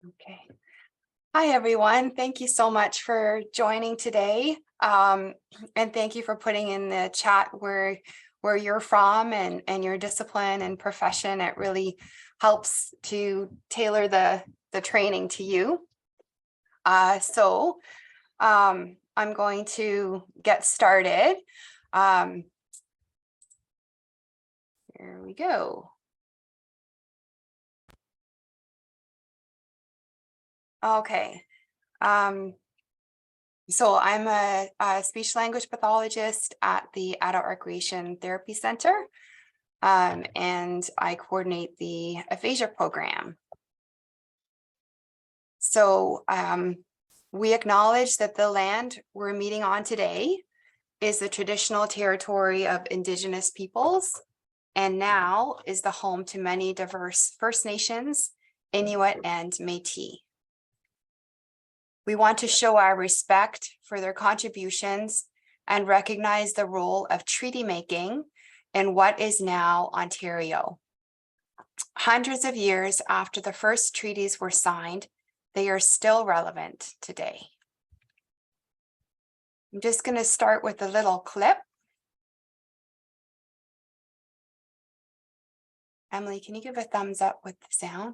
Okay. Hi, everyone. Thank you so much for joining today. And thank you for putting in the chat where you're from and your discipline and profession. It really helps to tailor the training to you. I'm going to get started. Here we go. Okay. So I'm a speech language pathologist at the Adult Recreation Therapy Center, and I coordinate the aphasia program. So we acknowledge that the land we're meeting on today is the traditional territory of Indigenous peoples, and now is the home to many diverse First Nations, Inuit, and Métis. We want to show our respect for their contributions and recognize the role of treaty making in what is now Ontario. Hundreds of years after the first treaties were signed, they are still relevant today. I'm just going to start with a little clip. Emily, can you give a thumbs up with the sound?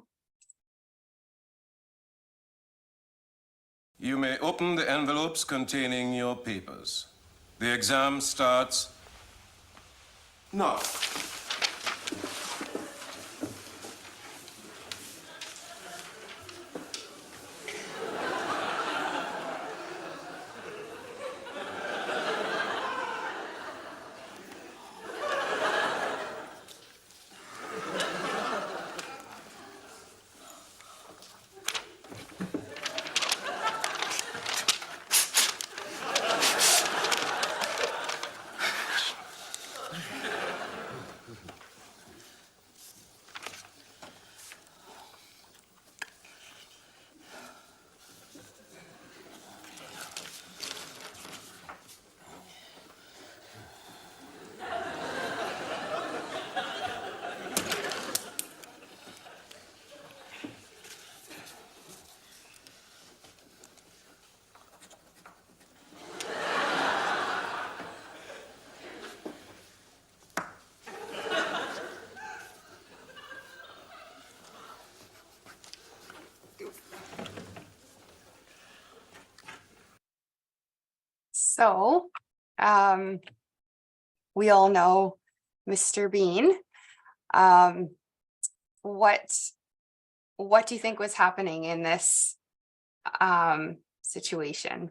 You may open the envelopes containing your papers. The exam starts now. So, we all know Mr. Bean. What do you think was happening in this situation?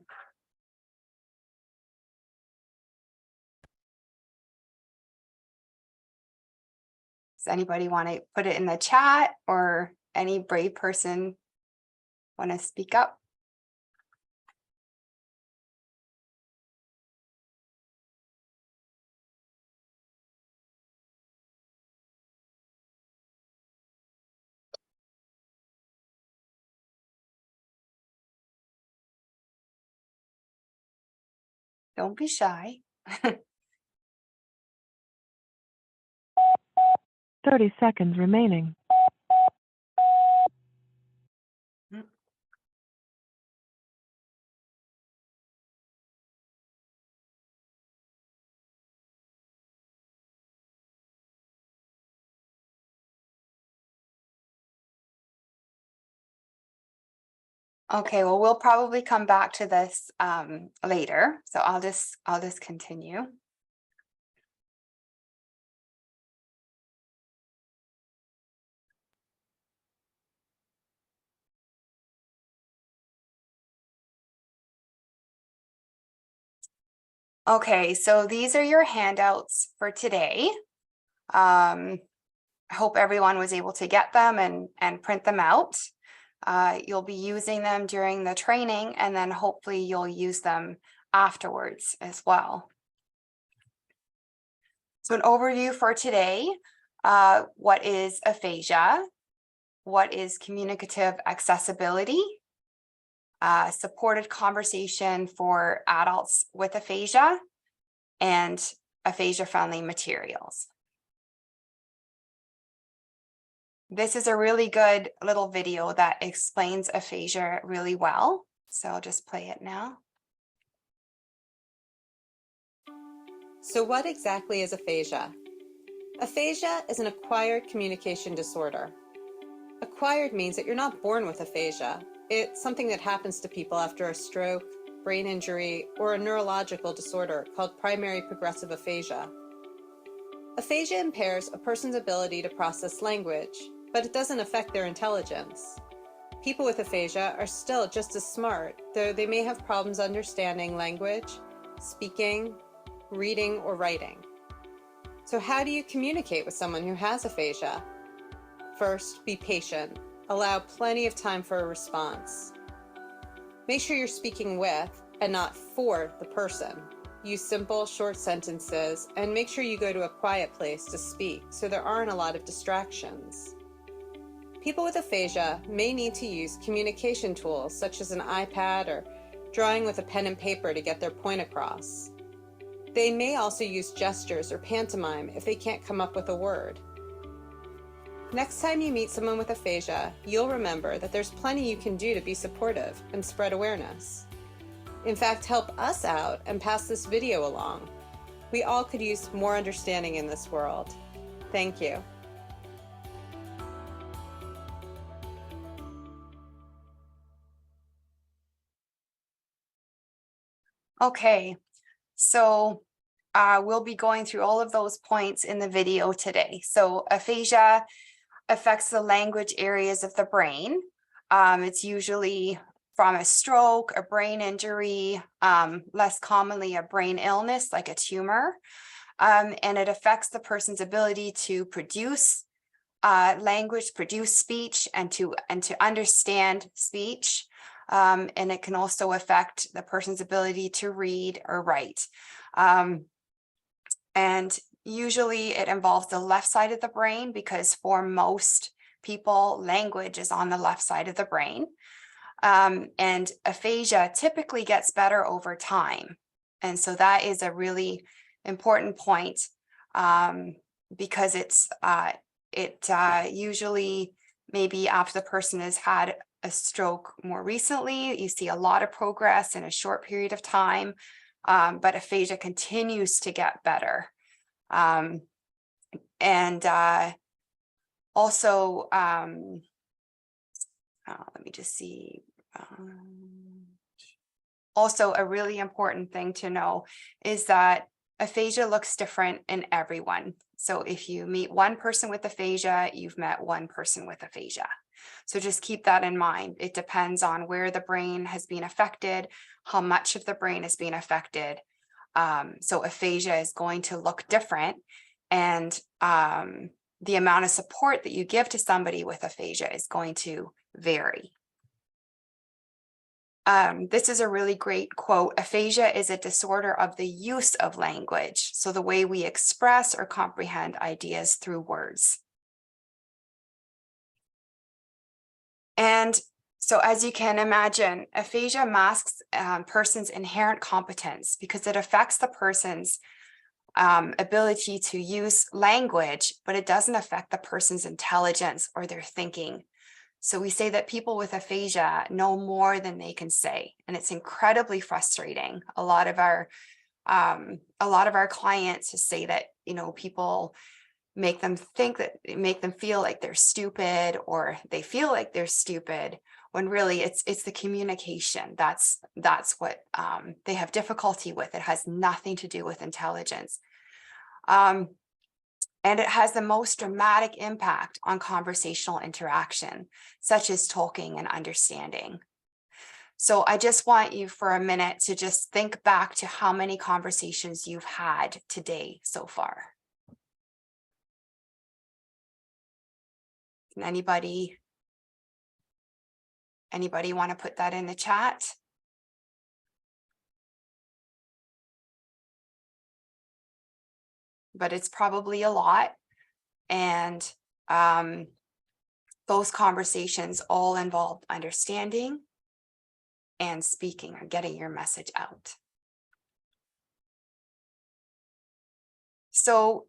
Does anybody want to put it in the chat, or any brave person want to speak up? Don't be shy. 30 seconds remaining. Okay, well, we'll probably come back to this later, so I'll just continue. Okay, so these are your handouts for today. I hope everyone was able to get them and print them out. You'll be using them during the training, and then hopefully you'll use them afterwards as well. So an overview for today, what is aphasia? What is communicative accessibility? Supported conversation for adults with aphasia, and aphasia-friendly materials. this is a really good little video that explains aphasia really well. So I'll just play it now. So what exactly is aphasia? Aphasia is an acquired communication disorder. Acquired means that you're not born with aphasia. It's something that happens to people after a stroke, brain injury, or a neurological disorder called primary progressive aphasia. Aphasia impairs a person's ability to process language, but it doesn't affect their intelligence. People with aphasia are still just as smart, though they may have problems understanding language, speaking, reading, or writing. So how do you communicate with someone who has aphasia? First, be patient. Allow plenty of time for a response. Make sure you're speaking with and not for the person. Use simple, short sentences, and make sure you go to a quiet place to speak so there aren't a lot of distractions. People with aphasia may need to use communication tools such as an iPad or drawing with a pen and paper to get their point across. They may also use gestures or pantomime if they can't come up with a word. Next time you meet someone with aphasia, you'll remember that there's plenty you can do to be supportive and spread awareness. In fact, help us out and pass this video along. We all could use more understanding in this world. Thank you. Okay, so we'll be going through all of those points in the video today. So aphasia affects the language areas of the brain. It's usually from a stroke, a brain injury, less commonly a brain illness like a tumor. And it affects the person's ability to produce language, produce speech, and to understand speech. And it can also affect the person's ability to read or write. And usually it involves the left side of the brain because for most people, language is on the left side of the brain. And aphasia typically gets better over time. And so that is a really important point because it usually maybe after the person has had a stroke more recently, you see a lot of progress in a short period of time, but aphasia continues to get better. Also, let me just see. Also, a really important thing to know is that aphasia looks different in everyone. So if you meet one person with aphasia, you've met one person with aphasia. So just keep that in mind. It depends on where the brain has been affected, how much of the brain is being affected. So aphasia is going to look different, and the amount of support that you give to somebody with aphasia is going to vary. This is a really great quote. Aphasia is a disorder of the use of language, so the way we express or comprehend ideas through words. And so as you can imagine, aphasia masks a person's inherent competence because it affects the person's ability to use language, but it doesn't affect the person's intelligence or their thinking. So we say that people with aphasia know more than they can say, and it's incredibly frustrating. A lot of our clients say that, you know, people make them feel like they're stupid, or they feel like they're stupid, when really it's the communication. That's what they have difficulty with. It has nothing to do with intelligence. And it has the most dramatic impact on conversational interaction, such as talking and understanding. So I just want you for a minute to just think back to how many conversations you've had today so far. Can anybody want to put that in the chat? But it's probably a lot. And those conversations all involve understanding and speaking or getting your message out. So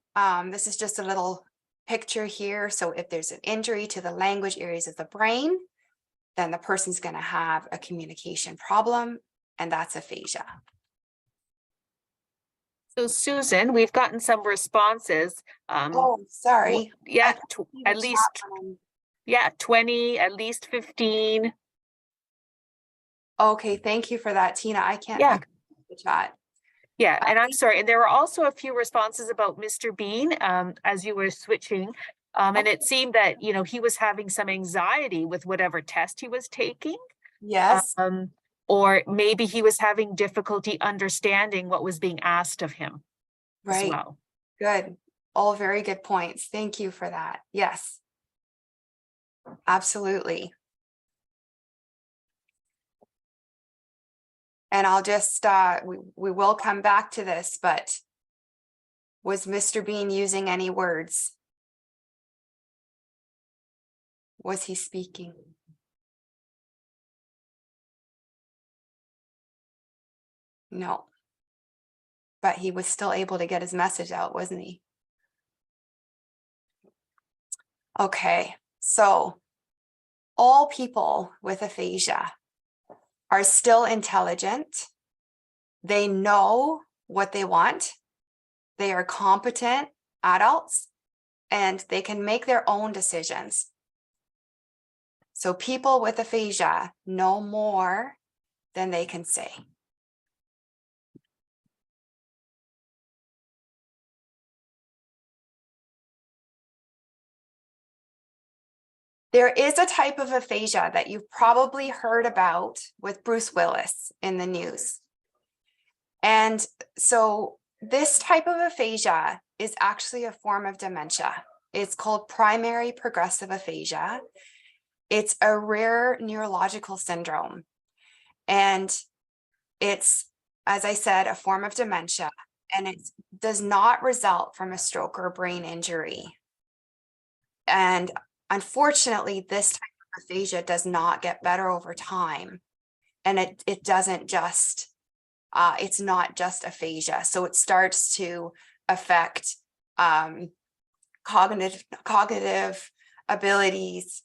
this is just a little picture here. So if there's an injury to the language areas of the brain, then the person's going to have a communication problem, and that's aphasia. So Susan, we've gotten some responses. Oh, sorry. Yeah, I can't see the at least, chat when yeah, 20, at least 15. okay, thank you for that, Tina. I can't Yeah. see the chat. Yeah, and I'm sorry, and there were also a few responses about Mr. Bean as you were switching. And it seemed that, you know, he was having some anxiety with whatever test he was taking. Yes, Or maybe he was having difficulty understanding what was being asked of him as right. well. Good. All very good points. Thank you for that. Yes. Absolutely. And I'll just, we will come back to this, but was Mr. Bean using any words? Was he speaking? No. But he was still able to get his message out, wasn't he? Okay, so all people with aphasia are still intelligent. They know what they want. They are competent adults and they can make their own decisions. So people with aphasia know more than they can say. There is a type of aphasia that you've probably heard about with Bruce Willis in the news. And so this type of aphasia is actually a form of dementia. It's called primary progressive aphasia. It's a rare neurological syndrome. And it's, as I said, a form of dementia, and it does not result from a stroke or brain injury. And unfortunately, this type of aphasia does not get better over time. And it doesn't just, it's not just aphasia. So it starts to affect cognitive abilities,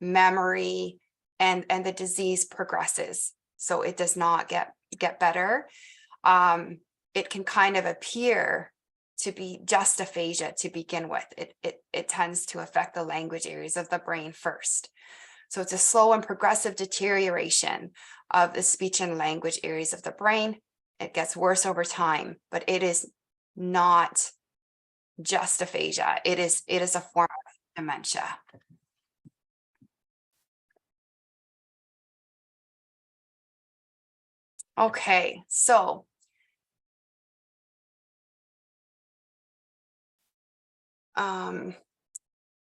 memory, and the disease progresses. So it does not get better. It can kind of appear to be just aphasia to begin with. It tends to affect the language areas of the brain first. So it's a slow and progressive deterioration of the speech and language areas of the brain. It gets worse over time, but it is not just aphasia. It is a form of dementia. Okay, so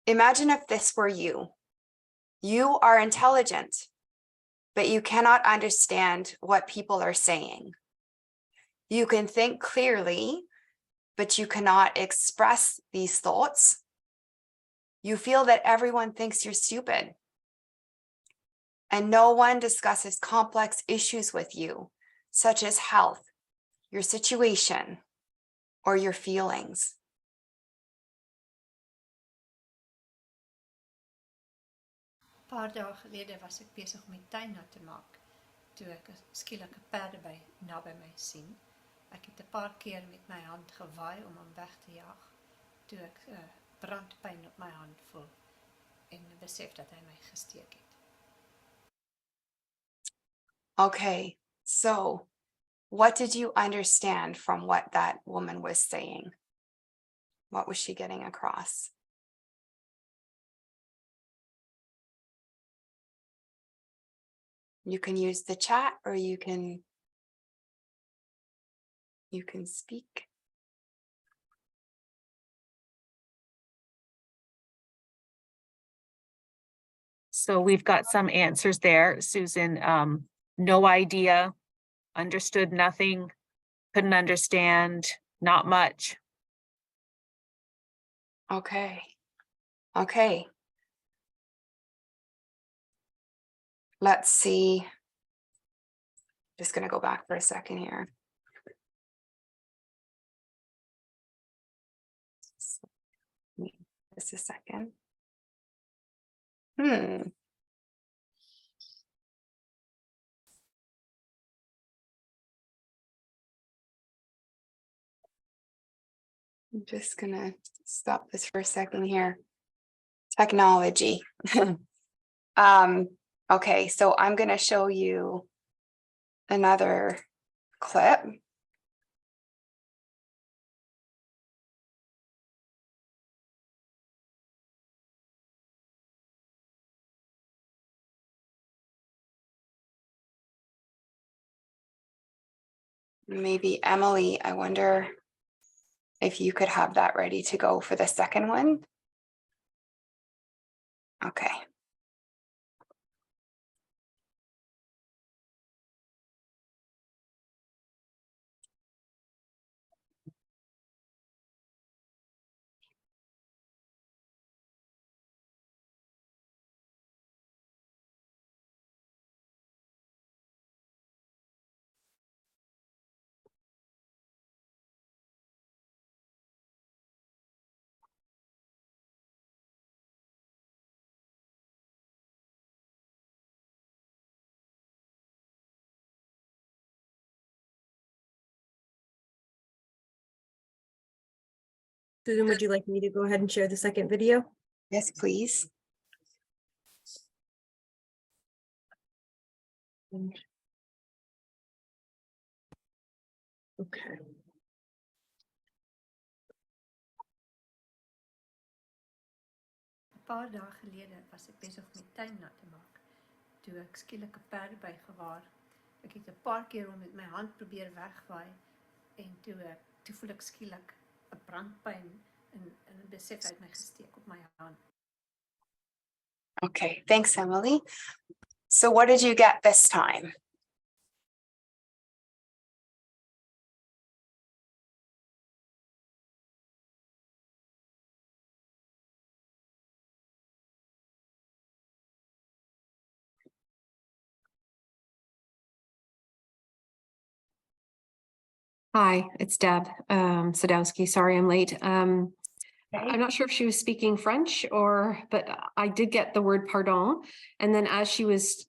imagine if this were you. You are intelligent, but you cannot understand what people are saying. You can think clearly, but you cannot express these thoughts. You feel that everyone thinks you're stupid, and no one discusses complex issues with you, such as health, your situation, or your feelings. Paar dae gelede was ek besig om die tuin nat te maak toe ek skielik 'n perdeby naby my sien. Ek het 'n paar keer met my hand gewaai om hom weg te jaag toe ek brandpyn op my hand voel en besef dat hy my gesteek het. Okay, so what did you understand from what that woman was saying? What was she getting across? You can use the chat or you can speak. So we've got some answers there, Susan. No idea, understood nothing, couldn't understand, not much. Okay. Okay. Let's see. Just going to go back for a second here. Just a second. Hmm. I'm just gonna stop this for a second here. Technology. Okay, so I'm gonna show you another clip. Maybe Emily, I wonder if you could have that ready to go for the second one. Okay. Susan, would you like me to go ahead and share the second video? Yes, please. Okay. Een paar dae gelede was ek besig om die tuin nat te maak, toe ek skielik 'n perdeby gewaar. Ek het 'n paar keer hom met my hand probeer wegwaai en toe voel ek skielik 'n brandpyn en 'n besef uit my gesteek op my hand. Okay, thanks, Emily. So what did you get this time? Hi, it's Deb Sadowski. Sorry, I'm late. Okay. I'm not sure if she was speaking French but I did get the word pardon. And then as she was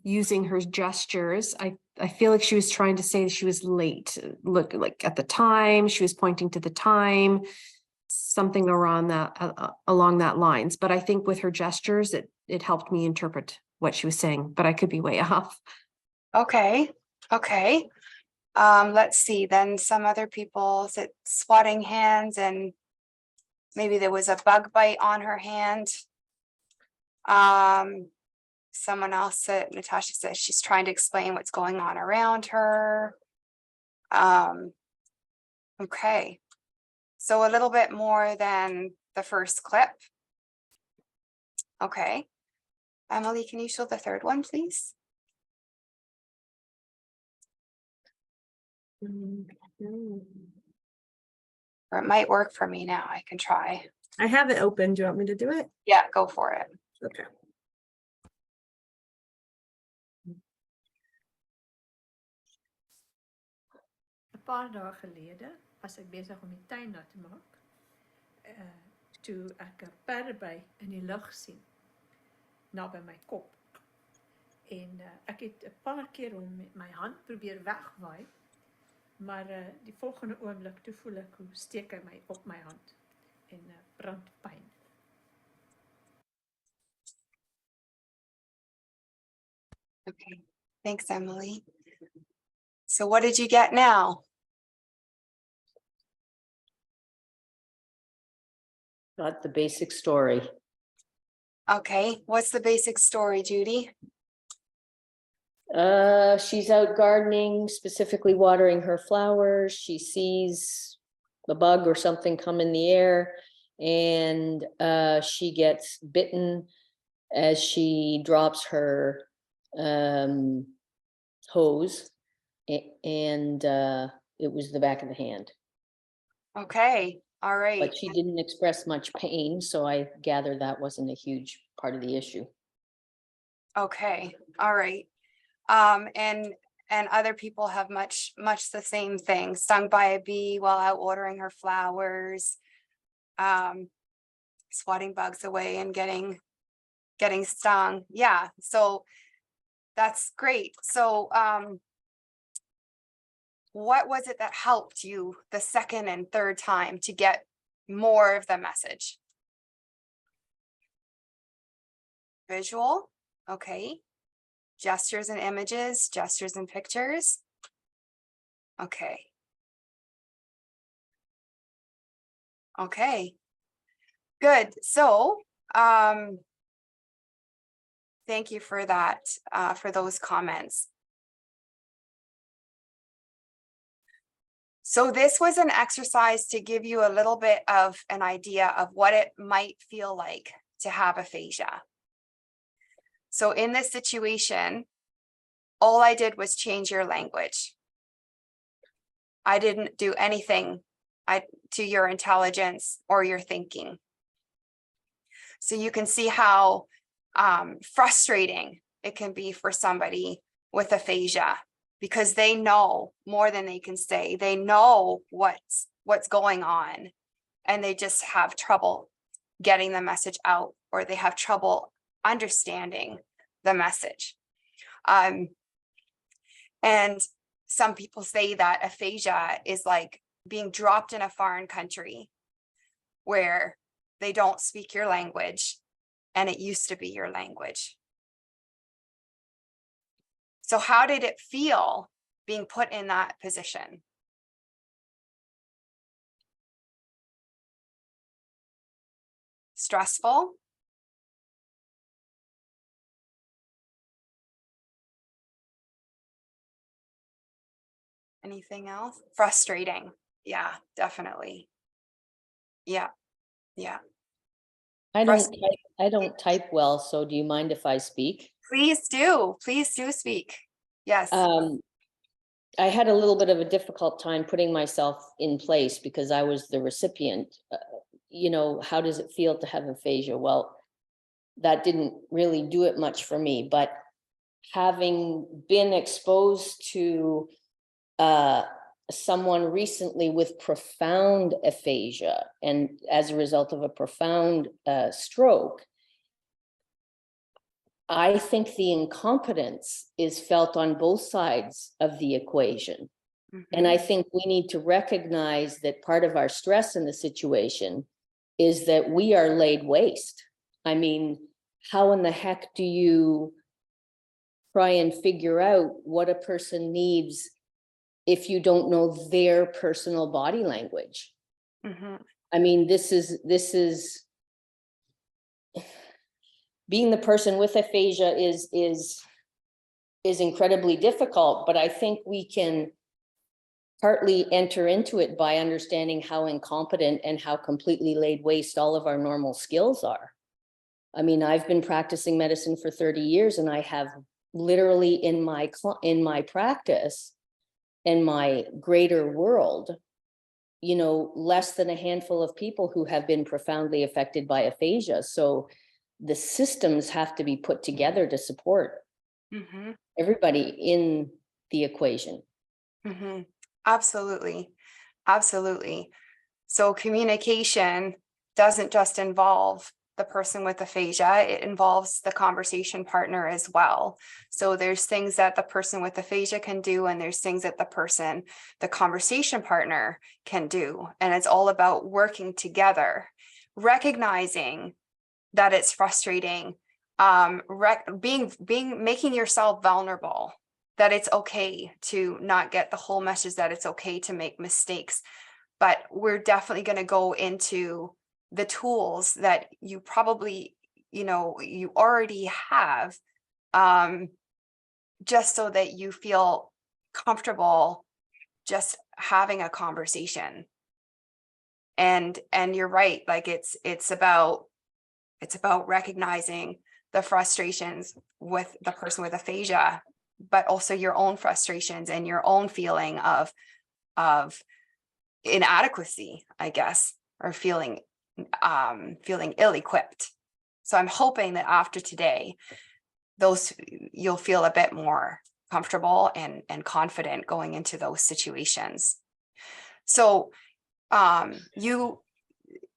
using her gestures, I feel like she was trying to say she was late. Look, like at the time, she was pointing to the time, something around that along that lines. But I think with her gestures, it helped me interpret what she was saying, but I could be way off. Okay, okay. Let's see, then some other people said swatting hands and maybe there was a bug bite on her hand. Someone else said, Natasha said she's trying to explain what's going on around her. Okay. So a little bit more than the first clip. Okay. Emily, can you show the third one, please? Or it might work for me now. I can try. I have it open. Do you want me to do it? Yeah, go for it. Okay. 'n Paar dae gelede was ek besig om die tuin nat te maak. Toe ek 'n perdeby in die lug sien naby my kop. En ek het 'n paar keer hom met my hand probeer wegwaai, maar die volgende oomblik toe voel ek hoe steek hy my op my hand en brandpyn. Okay, thanks, Emily. So what did you get now? Got the basic story. Okay, what's the basic story, Judy? She's out gardening, specifically watering her flowers. She sees a bug or something come in the air, and she gets bitten as she drops her hose, and it was the back of the hand. Okay, all right. But she didn't express much pain, so I gather that wasn't a huge part of the issue. Okay, all right. And other people have much the same thing, stung by a bee while out watering her flowers. swatting bugs away and getting stung. Yeah, so that's great. So what was it that helped you the second and third time to get more of the message? Visual, okay. Gestures and images, gestures and pictures. Okay. Okay. Good. So, thank you for that, for those comments. So this was an exercise to give you a little bit of an idea of what it might feel like to have aphasia. So in this situation, all I did was change your language. I didn't do anything to your intelligence or your thinking. So you can see how frustrating it can be for somebody with aphasia, because they know more than they can say. They know what's going on, and they just have trouble getting the message out, or they have trouble understanding the message. And some people say that aphasia is like being dropped in a foreign country where they don't speak your language and it used to be your language. So how did it feel being put in that position? Stressful? Anything else? Frustrating. Yeah, definitely. Yeah, yeah. I don't type well, so do you mind if I speak? Please do speak. Yes. I had a little bit of a difficult time putting myself in place because I was the recipient. You know, how does it feel to have aphasia? Well, that didn't really do it much for me, but having been exposed to someone recently with profound aphasia, and as a result of a profound stroke, I think the incompetence is felt on both sides of the equation. And I think we need to recognize that part of our stress in the situation is that we are laid waste. I mean, how in the heck do you try and figure out what a person needs if you don't know their personal body language? I mean, this is being the person with aphasia is incredibly difficult, but I think we can partly enter into it by understanding how incompetent and how completely laid waste all of our normal skills are. I mean, I've been practicing medicine for 30 years, and I have literally in my practice, in my greater world, you know, less than a handful of people who have been profoundly affected by aphasia. So the systems have to be put together to support everybody in the equation. Absolutely. Absolutely. So communication doesn't just involve the person with aphasia, it involves the conversation partner as well. So there's things that the person with aphasia can do, and there's things that the conversation partner can do. And it's all about working together, recognizing that it's frustrating, making yourself vulnerable, that it's okay to not get the whole message, that it's okay to make mistakes. But we're definitely going to go into the tools that you probably, you already have, just so that you feel comfortable just having a conversation. And you're right, like it's about recognizing the frustrations with the person with aphasia, but also your own frustrations and your own feeling of inadequacy, I guess, or feeling ill-equipped. So I'm hoping that after today, you'll feel a bit more comfortable and confident going into those situations. So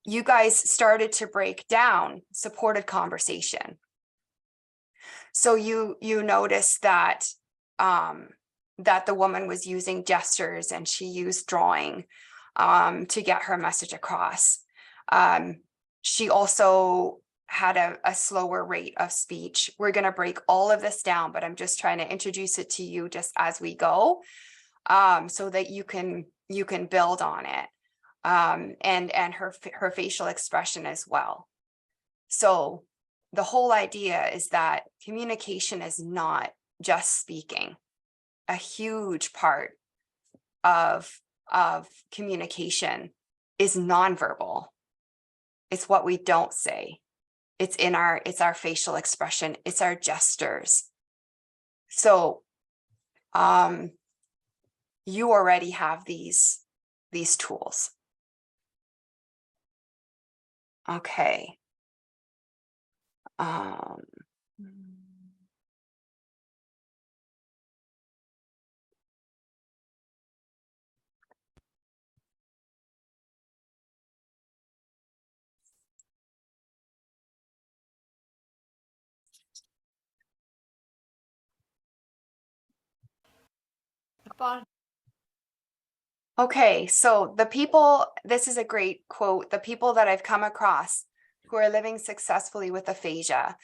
you guys started to break down supported conversation. So you noticed that that the woman was using gestures and she used drawing to get her message across. She also had a slower rate of speech. We're going to break all of this down, but I'm just trying to introduce it to you just as we go, so that you can build on it, and her facial expression as well. So the whole idea is that communication is not just speaking. A huge part of communication is nonverbal. It's what we don't say. It's our facial expression. It's our gestures. So you already have these tools. Okay. Okay, so this is a great quote. The people that I've come across who are living successfully with aphasia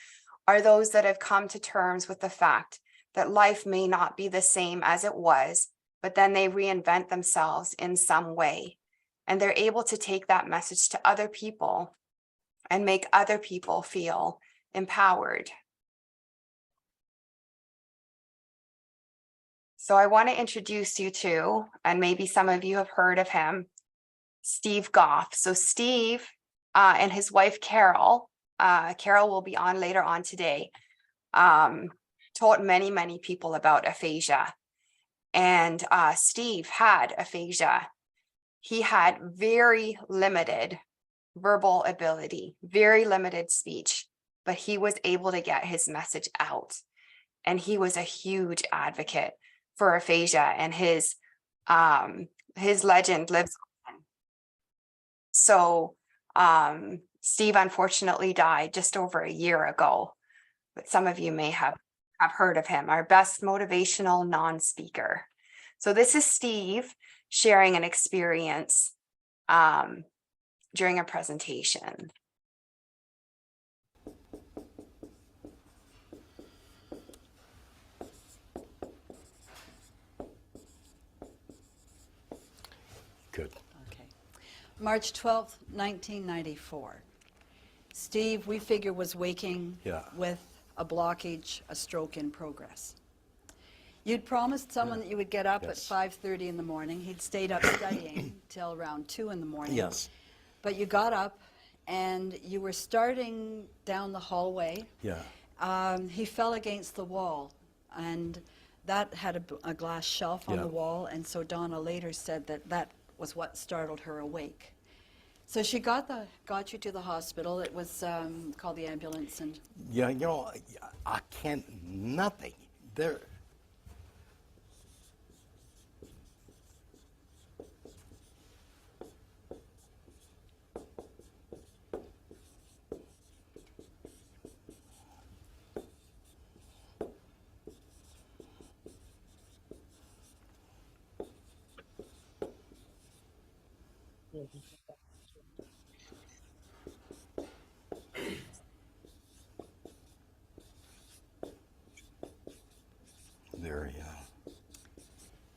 are those that have come to terms with the fact that life may not be the same as it was, but then they reinvent themselves in some way. And they're able to take that message to other people and make other people feel empowered. So I want to introduce you to, and maybe some of you have heard of him, Steve Goff. So Steve and his wife, Carol will be on later on today, taught many, many people about aphasia. And Steve had aphasia. He had very limited verbal ability, very limited speech, but he was able to get his message out. And he was a huge advocate for aphasia, and his legend lives on. So Steve unfortunately died just over a year ago, but some of you may have heard of him, our best motivational non-speaker. So this is Steve sharing an experience during a presentation. Good. Okay. March 12th, 1994. Steve, we figure, was waking with a blockage, a stroke in progress. You'd promised someone that you would get up at 5:30 in the morning. He'd stayed up studying till around 2 in the morning. Yes. But you got up and you were starting down the hallway. Yeah. He fell against the wall, and that had a glass shelf on the wall, and so Donna later said that was what startled her awake. So she got you to the hospital. It was called the ambulance, and Yeah, you know, I can't, nothing. There. There, yeah.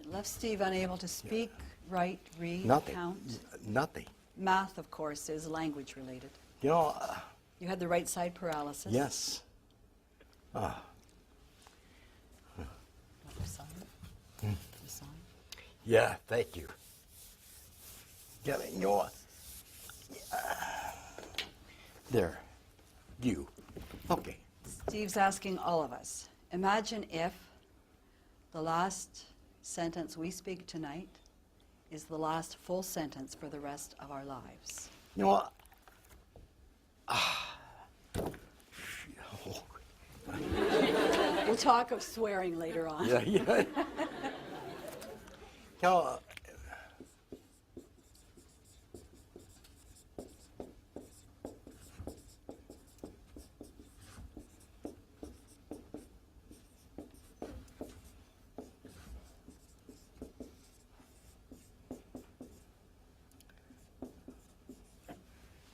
it left Steve unable to speak, write, read, Nothing. count. Nothing. Math, of course, is language related. You know, You had the right side paralysis. yes. Want to sign? You sign? Yeah, thank you. Yeah, you know what? There. You. Okay. Steve's asking all of us, imagine if the last sentence we speak tonight is the last full sentence for the rest of our lives. You know what? We'll talk of swearing later on. Yeah, yeah. You know,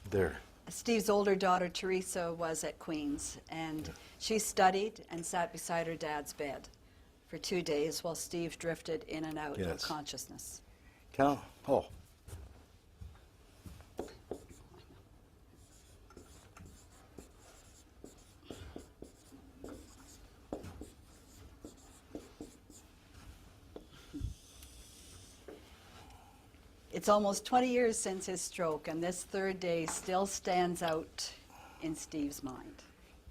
there. Steve's older daughter, Teresa, was at Queen's, and she studied and sat beside her dad's bed for 2 days while Steve drifted in and out of Yes. consciousness. Cal, oh. It's almost 20 years since his stroke, and this third day still stands out in Steve's mind.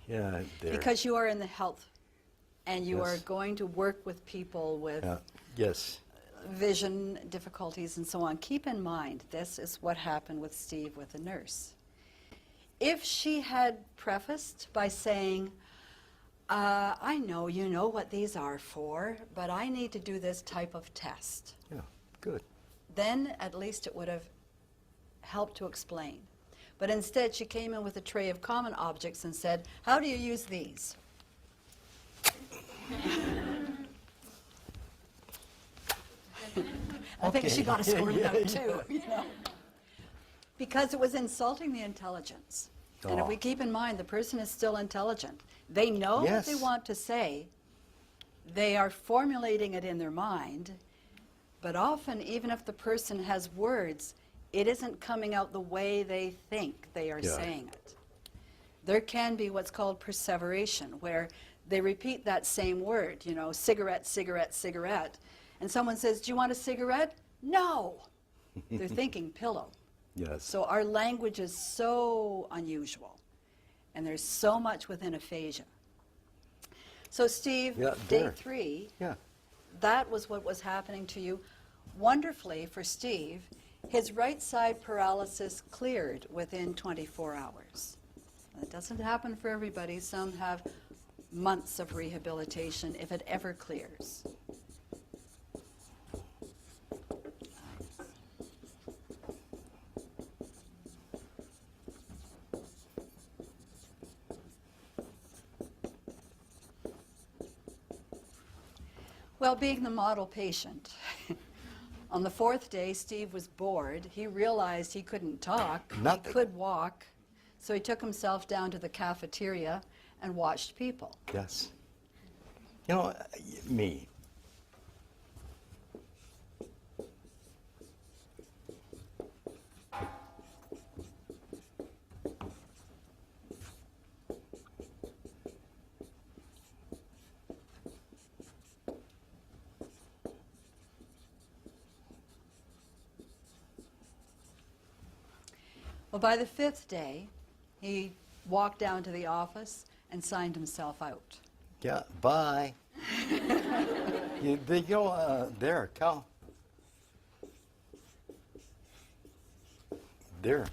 Yeah, there. Because you are in the health, and you are Yes. going to work with people with Yes. vision difficulties and so on. Keep in mind, this is what happened with Steve with the nurse. If she had prefaced by saying, I know you know what these are for, but I need to do this type of test, Yeah, good. then at least it would have helped to explain. But instead, she came in with a tray of common objects and said, how do you use these? I think she got a score out too, you know. Because it was insulting the intelligence. And if we keep in mind, the person is still intelligent. They know what they Yes. want to say. They are formulating it in their mind. But often, even if the person has words, it isn't coming out the way they think they are Yeah. saying it. There can be what's called perseveration, where they repeat that same word, you know, cigarette, cigarette, cigarette. And someone says, do you want a cigarette? No. They're thinking pillow. Yes. So our language is so unusual, and there's so much within aphasia. So Steve, Yeah, day there. 3, Yeah. that was what was happening to you. Wonderfully for Steve, his right side paralysis cleared within 24 hours. It doesn't happen for everybody. Some have months of rehabilitation if it ever clears. Well, being the model patient, on the 4th day, Steve was bored. He realized he couldn't talk, Nothing. he could walk, so he took himself down to the cafeteria and watched people. Yes. You know, me. Well, by the 5th day, he walked down to the office and signed himself out. Yeah, bye. You go there, Cal. There.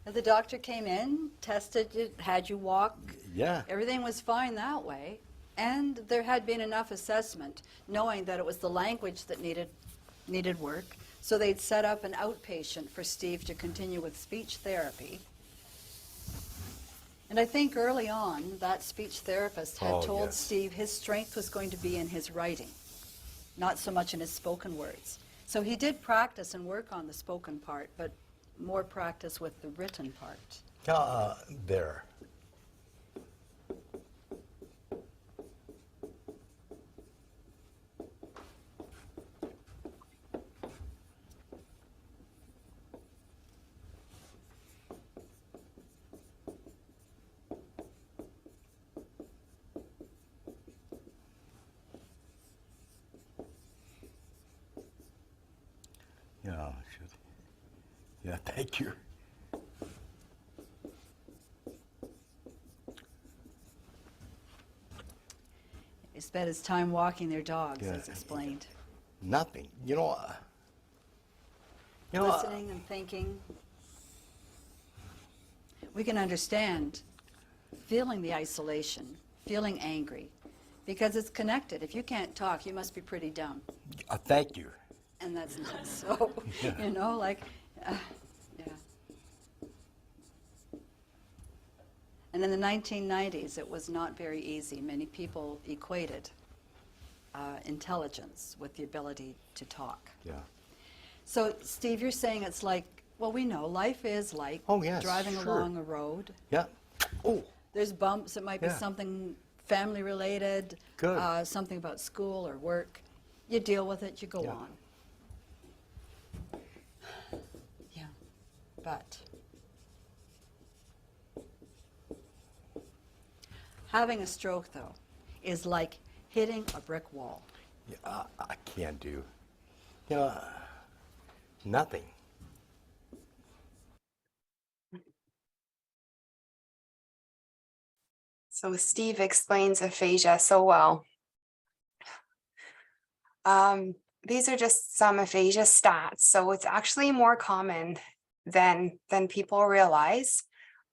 The doctor came in, tested it, had you walk. Yeah. Everything was fine that way. And there had been enough assessment, knowing that it was the language that needed work. So they'd set up an outpatient for Steve to continue with speech therapy. And I think early on, that speech therapist had told yes. Steve his strength was going to be in his writing, not so much in his spoken words. So he did practice and work on the spoken part, but more practice with the written part. Cal, there. Yeah, should. Yeah, thank you. They spent his time walking their dogs, Yeah. as explained. Nothing. You know, Listening and thinking. We can understand feeling the isolation, feeling angry, because it's connected. If you can't talk, you must be pretty dumb. thank you. And that's not so, you know, like, yeah. And in the 1990s, it was not very easy. Many people equated intelligence with the ability to talk. Yeah. So, Steve, you're saying it's like Well, we know life is like Oh, yes, driving sure. along a road. Yeah. Oh, There's bumps. It might be Yeah. something family related, Good. something about school or work. You deal with it, you go Yeah. on. Yeah, but having a stroke, though, is like hitting a brick wall. yeah, I can't do, you know, nothing. So Steve explains aphasia so well. These are just some aphasia stats. So it's actually more common than people realize.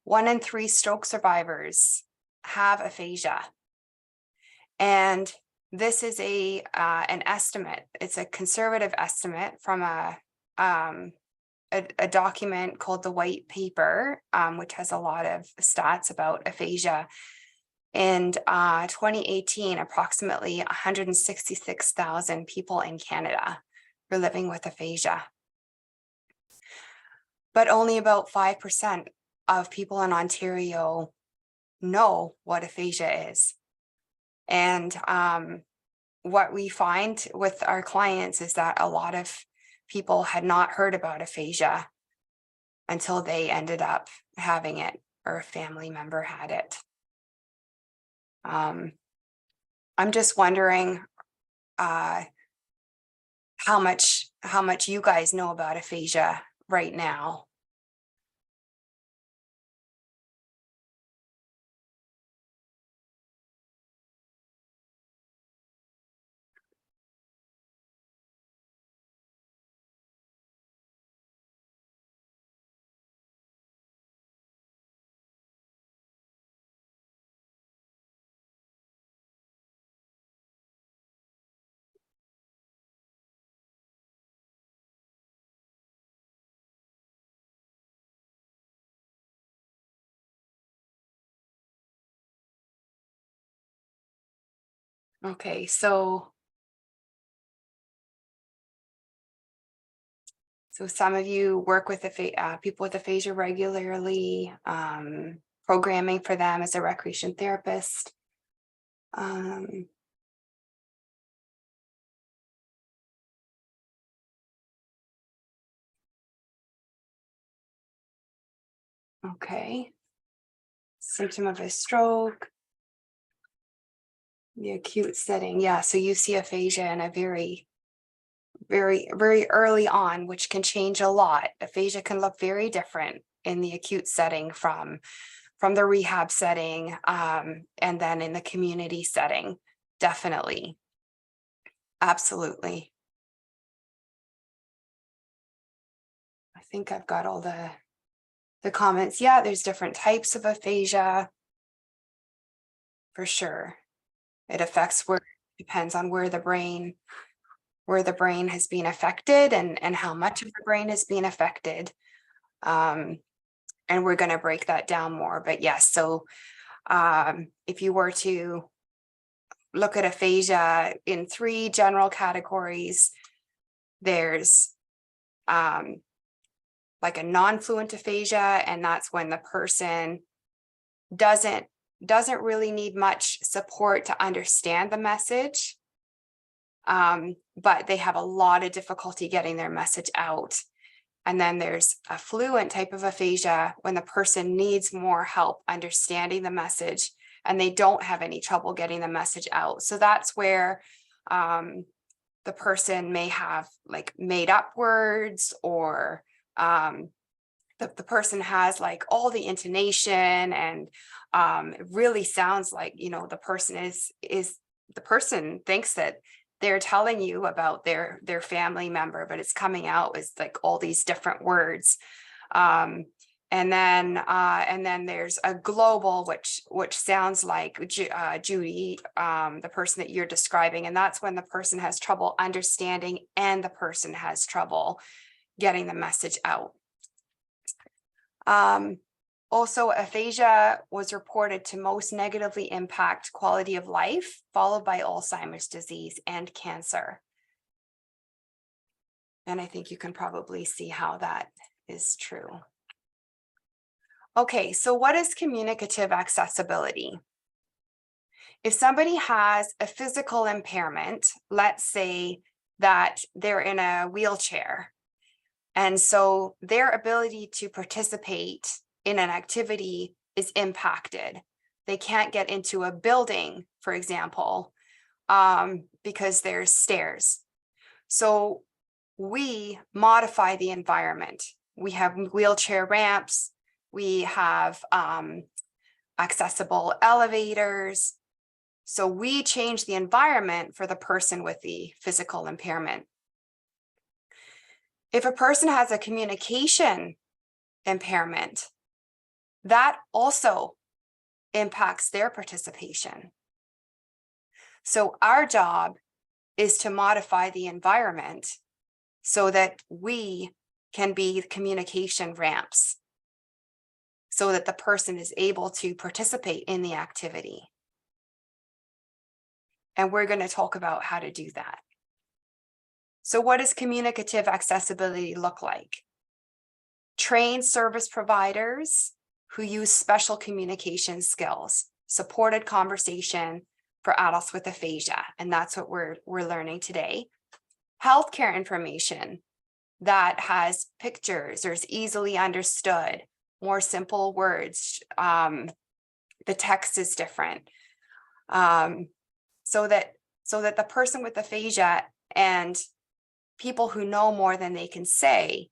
1 in 3 stroke survivors have aphasia. And this is an estimate. It's a conservative estimate from a document called the White Paper, which has a lot of stats about aphasia. In 2018, approximately 166,000 people in Canada were living with aphasia. But only about 5% of people in Ontario know what aphasia is. And what we find with our clients is that a lot of people had not heard about aphasia until they ended up having it or a family member had it. I'm just wondering how much you guys know about aphasia right now. Okay, so some of you work with people with aphasia regularly, programming for them as a recreation therapist. Okay. Symptom of a stroke. The acute setting. Yeah, so you see aphasia in a very early on, which can change a lot. Aphasia can look very different in the acute setting from the rehab setting, and then in the community setting. Definitely. Absolutely. I think I've got all the comments. Yeah, there's different types of aphasia. For sure. It affects depends on where the brain has been affected and how much of the brain has been affected. And we're going to break that down more. But yes, so if you were to look at aphasia in 3 general categories, there's like a non-fluent aphasia, and that's when the person doesn't really need much support to understand the message, but they have a lot of difficulty getting their message out. And then there's a fluent type of aphasia when the person needs more help understanding the message and they don't have any trouble getting the message out. So that's where the person may have like made up words, or the person has like all the intonation, and it really sounds like, the person the person thinks that they're telling you about their family member, but it's coming out as like all these different words. And then there's a global, which sounds like Judy, the person that you're describing, and that's when the person has trouble understanding and the person has trouble getting the message out. Also, aphasia was reported to most negatively impact quality of life, followed by Alzheimer's disease and cancer. And I think you can probably see how that is true. Okay, so what is communicative accessibility? If somebody has a physical impairment, let's say that they're in a wheelchair, and so their ability to participate in an activity is impacted. They can't get into a building, for example, because there's stairs. So we modify the environment. We have wheelchair ramps, we have accessible elevators. So we change the environment for the person with the physical impairment. If a person has a communication impairment, that also impacts their participation. So our job is to modify the environment so that we can be communication ramps, so that the person is able to participate in the activity. And we're going to talk about how to do that. So what does communicative accessibility look like? Trained service providers who use special communication skills, supported conversation for adults with aphasia, and that's what we're learning today. Healthcare information that has pictures or is easily understood, more simple words. The text is different, so that the person with aphasia and people who know more than they can say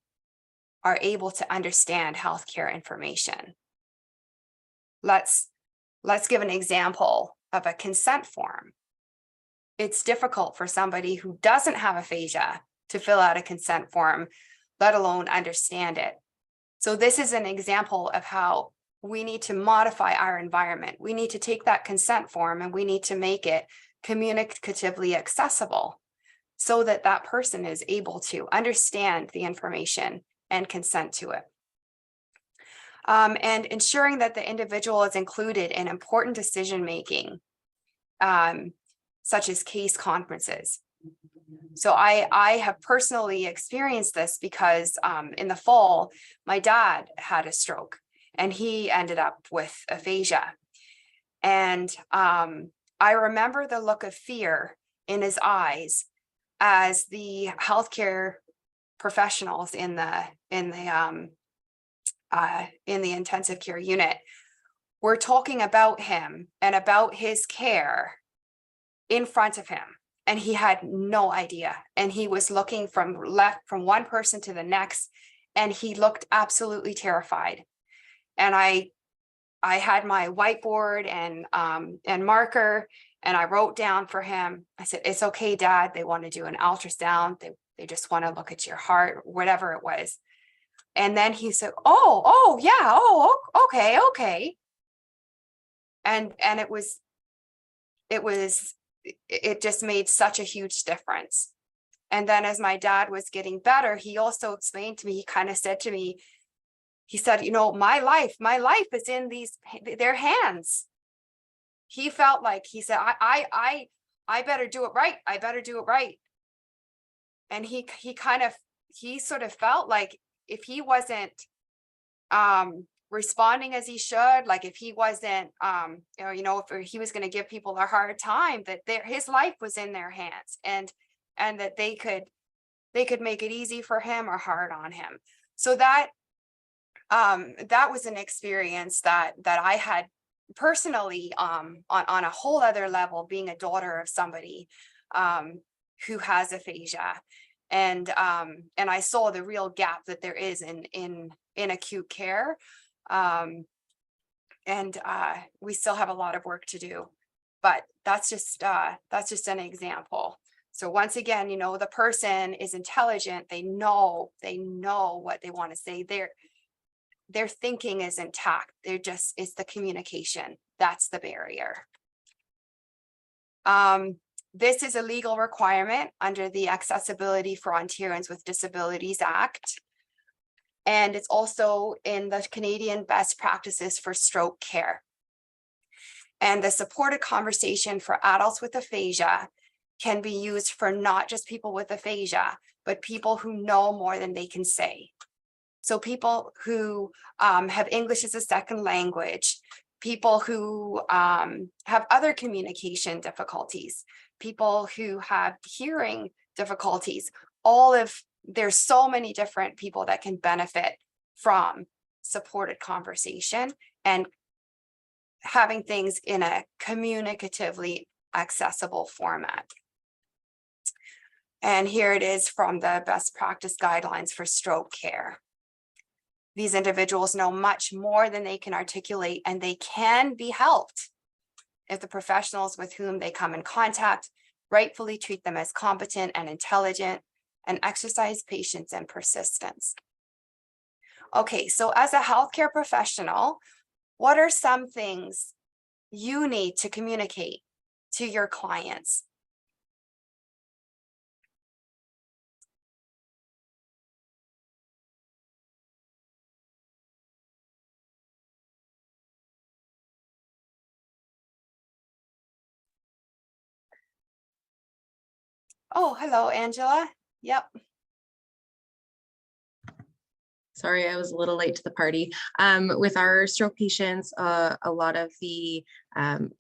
are able to understand healthcare information. Let's give an example of a consent form. It's difficult for somebody who doesn't have aphasia to fill out a consent form, let alone understand it. So this is an example of how we need to modify our environment. We need to take that consent form and we need to make it communicatively accessible so that that person is able to understand the information and consent to it. And ensuring that the individual is included in important decision-making, such as case conferences. So I have personally experienced this because in the fall, my dad had a stroke and he ended up with aphasia. And I remember the look of fear in his eyes as the healthcare professionals in the intensive care unit were talking about him and about his care in front of him. And he had no idea. And he was looking from one person to the next, and he looked absolutely terrified. And I had my whiteboard and marker, and I wrote down for him. I said, "It's okay, Dad. They want to do an ultrasound. They just want to look at your heart," whatever it was. And then he said, oh, yeah, oh, okay. And it just made such a huge difference. And then as my dad was getting better, he also explained to me, he kind of said to me, he said, my life is in their hands. He felt like, he said, I better do it right. I better do it right. And he sort of felt like if he wasn't responding as he should, like if he wasn't, if he was going to give people a hard time, that his life was in their hands, and that they could make it easy for him or hard on him. So that was an experience that I had personally on a whole other level, being a daughter of somebody who has aphasia. And I saw the real gap that there is in acute care. We still have a lot of work to do, but that's just an example. So once again, the person is intelligent. They know what they want to say. Their thinking is intact. It's the communication. That's the barrier. This is a legal requirement under the Accessibility for Ontarians with Disabilities Act. And it's also in the Canadian Best Practices for Stroke Care. And the supported conversation for adults with aphasia can be used for not just people with aphasia, but people who know more than they can say. So people who have English as a second language, people who have other communication difficulties, people who have hearing difficulties, there's so many different people that can benefit from supported conversation and having things in a communicatively accessible format. And here it is from the best practice guidelines for stroke care. These individuals know much more than they can articulate, and they can be helped if the professionals with whom they come in contact rightfully treat them as competent and intelligent and exercise patience and persistence. Okay, so as a healthcare professional, what are some things you need to communicate to your clients? Oh, hello, Angela. Yep. Sorry, I was a little late to the party. With our stroke patients, a lot of the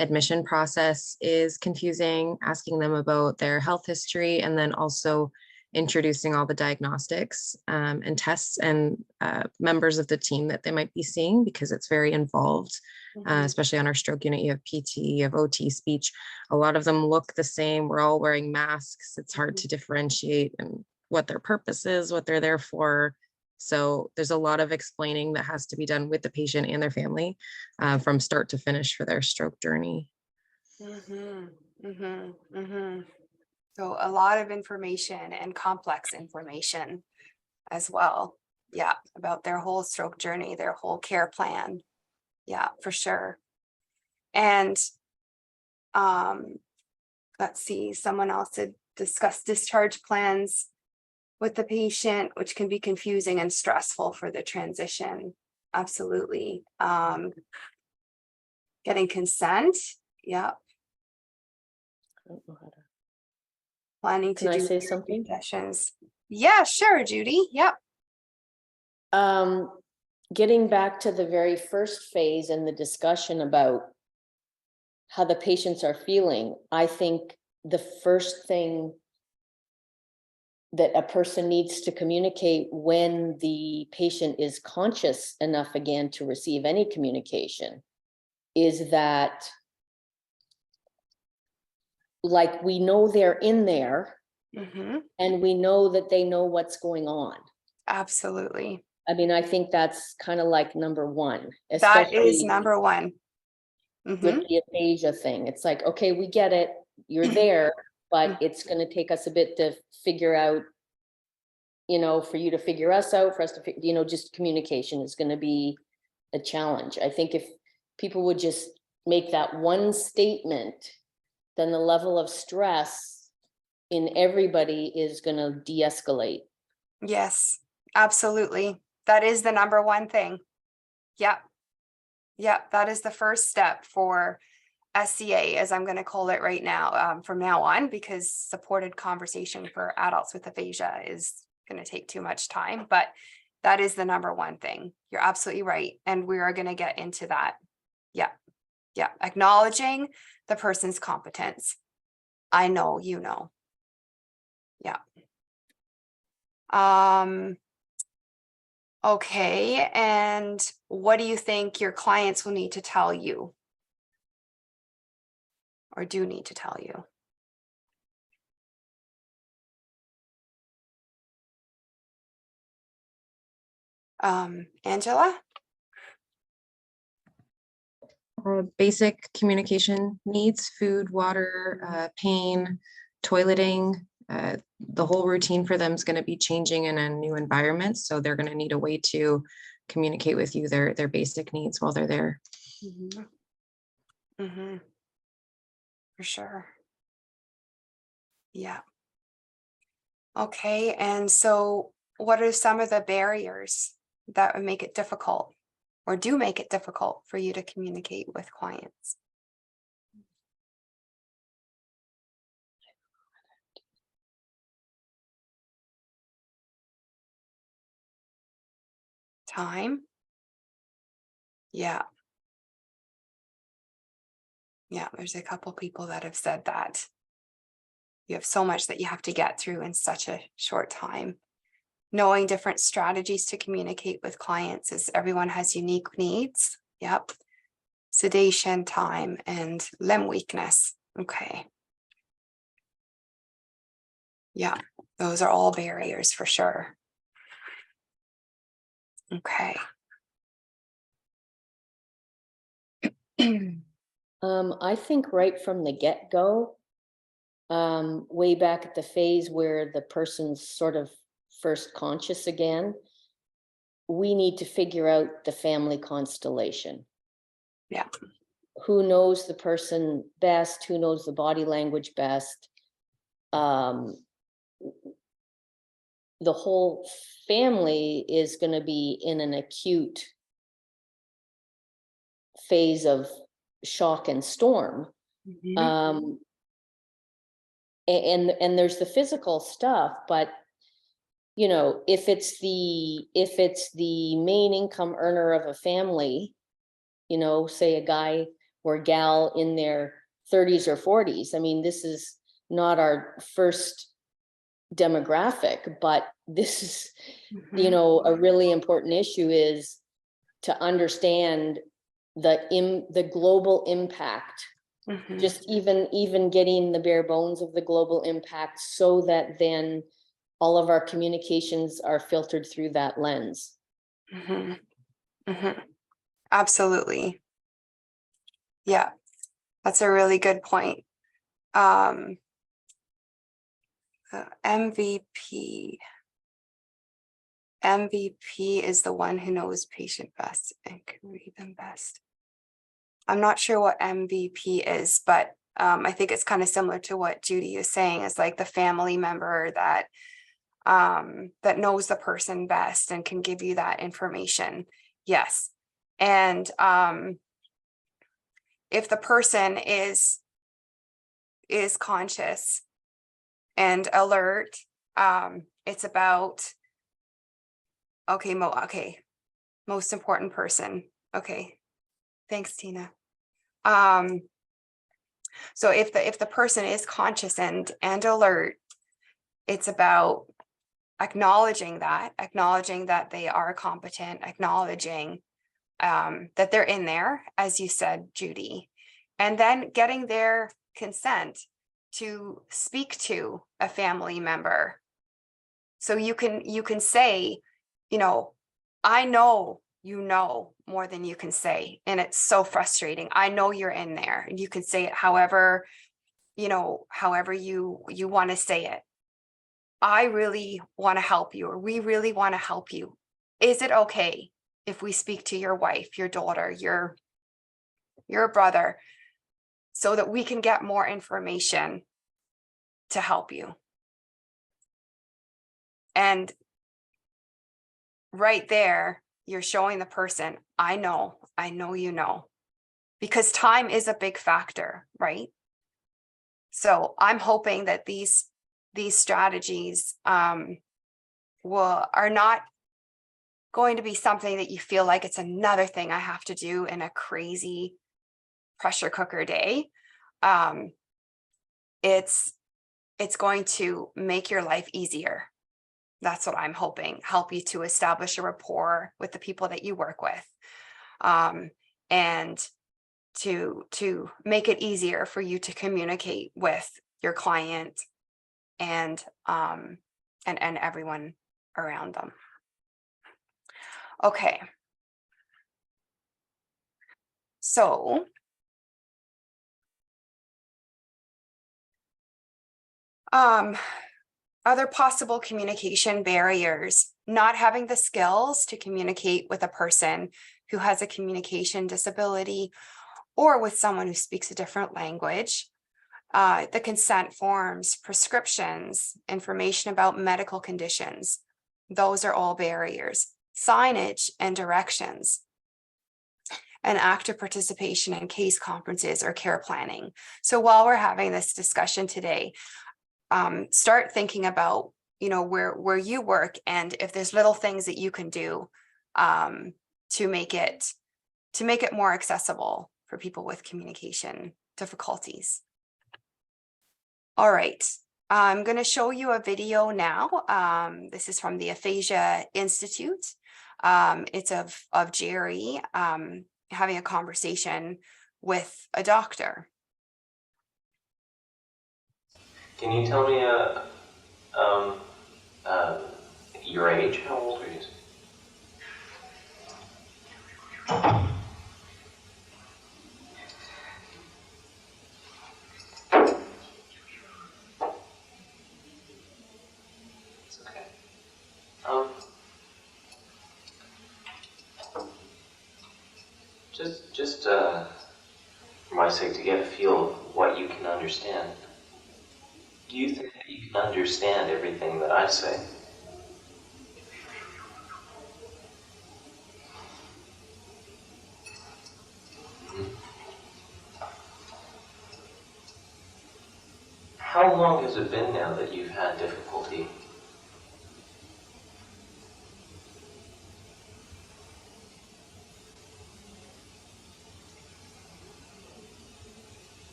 admission process is confusing, asking them about their health history, and then also introducing all the diagnostics and tests and members of the team that they might be seeing, because it's very involved, especially on our stroke unit. You have PT, you have OT, speech. A lot of them look the same. We're all wearing masks. It's hard to differentiate and what their purpose is, what they're there for. So there's a lot of explaining that has to be done with the patient and their family from start to finish for their stroke journey. So a lot of information and complex information as well. Yeah, about their whole stroke journey, their whole care plan. Yeah, for sure. And let's see, someone else had discussed discharge plans with the patient, which can be confusing and stressful for the transition. Absolutely. Getting consent. Yeah. Planning to Can I do say something? sessions. Yeah, sure, Judy. Yep. Getting back to the very first phase and the discussion about how the patients are feeling, I think the first thing that a person needs to communicate when the patient is conscious enough again to receive any communication is that, like, we know they're in there and we know that they know what's going on. Absolutely. I mean, I think that's kind of like number one. That is Especially number one. with the aphasia thing. It's like, okay, we get it, you're there, but it's going to take us a bit to figure out, for you to figure us out, for us to, just communication is going to be a challenge. I think if people would just make that one statement, then the level of stress in everybody is going to de-escalate. Yes, absolutely. That is the number one thing. Yep. Yep. That is the first step for SCA, as I'm going to call it right now, from now on, because supported conversation for adults with aphasia is going to take too much time, but that is the number one thing. You're absolutely right. And we are going to get into that. Yeah. Yeah. Acknowledging the person's competence. I know, Yeah. Okay. And what do you think your clients will need to tell you? Or do need to tell you? Angela? Basic communication needs: food, water, pain, toileting. The whole routine for them is going to be changing in a new environment, so they're going to need a way to communicate with you their basic needs while they're there. For sure. Yeah. Okay, and so what are some of the barriers that would make it difficult or do make it difficult for you to communicate with clients? Time. Yeah. Yeah, there's a couple people that have said that. You have so much that you have to get through in such a short time. Knowing different strategies to communicate with clients, as everyone has unique needs. Yep. Sedation, time, and limb weakness. Okay. Yeah, those are all barriers for sure. Okay. I think right from the get-go, way back at the phase where the person's sort of first conscious again, we need to figure out the family constellation. Yeah. Who knows the person best? Who knows the body language best? The whole family is going to be in an acute phase of shock and storm. And there's the physical stuff, but you know, if it's the main income earner of a family, you know, say a guy or gal in their 30s or 40s, I mean, this is not our first demographic, but this is, you know, a really important issue is to understand the global impact. Just even getting the bare bones of the global impact, so that then all of our communications are filtered through that lens. Absolutely. Yeah, that's a really good point. MVP is the one who knows patient best and can read them best. I'm not sure what MVP is, but I think it's kind of similar to what Judy is saying. It's like the family member that that knows the person best and can give you that information. Yes. And if the person is conscious and alert, it's about, okay, most important person. Okay. Thanks, Tina. So if the person is conscious and alert, it's about acknowledging that they are competent, acknowledging that they're in there, as you said, Judy, and then getting their consent to speak to a family member. So you can say, you know, I know you know more than you can say, and it's so frustrating. I know you're in there, and you can say it however, you know, however you want to say it. I really want to help you, or we really want to help you. Is it okay if we speak to your wife, your daughter, your brother, so that we can get more information to help you? And right there, you're showing the person, I know you know, because time is a big factor, right? So I'm hoping that these strategies are not going to be something that you feel like it's another thing I have to do in a crazy pressure cooker day. It's going to make your life easier. That's what I'm hoping. Help you to establish a rapport with the people that you work with, and to make it easier for you to communicate with your client and everyone around them. Okay. So other possible communication barriers: not having the skills to communicate with a person who has a communication disability or with someone who speaks a different language. The consent forms, prescriptions, information about medical conditions, those are all barriers. Signage and directions, and active participation in case conferences or care planning. So while we're having this discussion today, start thinking about, you know, where you work, and if there's little things that you can do to make it more accessible for people with communication difficulties. All right, I'm going to show you a video now. This is from the Aphasia Institute. It's of Jerry having a conversation with a doctor. Can you tell me your age? How old are you? It's okay. Just for my sake, to get a feel of what you can understand. Do you think that you can understand everything that I say? How long has it been now that you've had difficulty?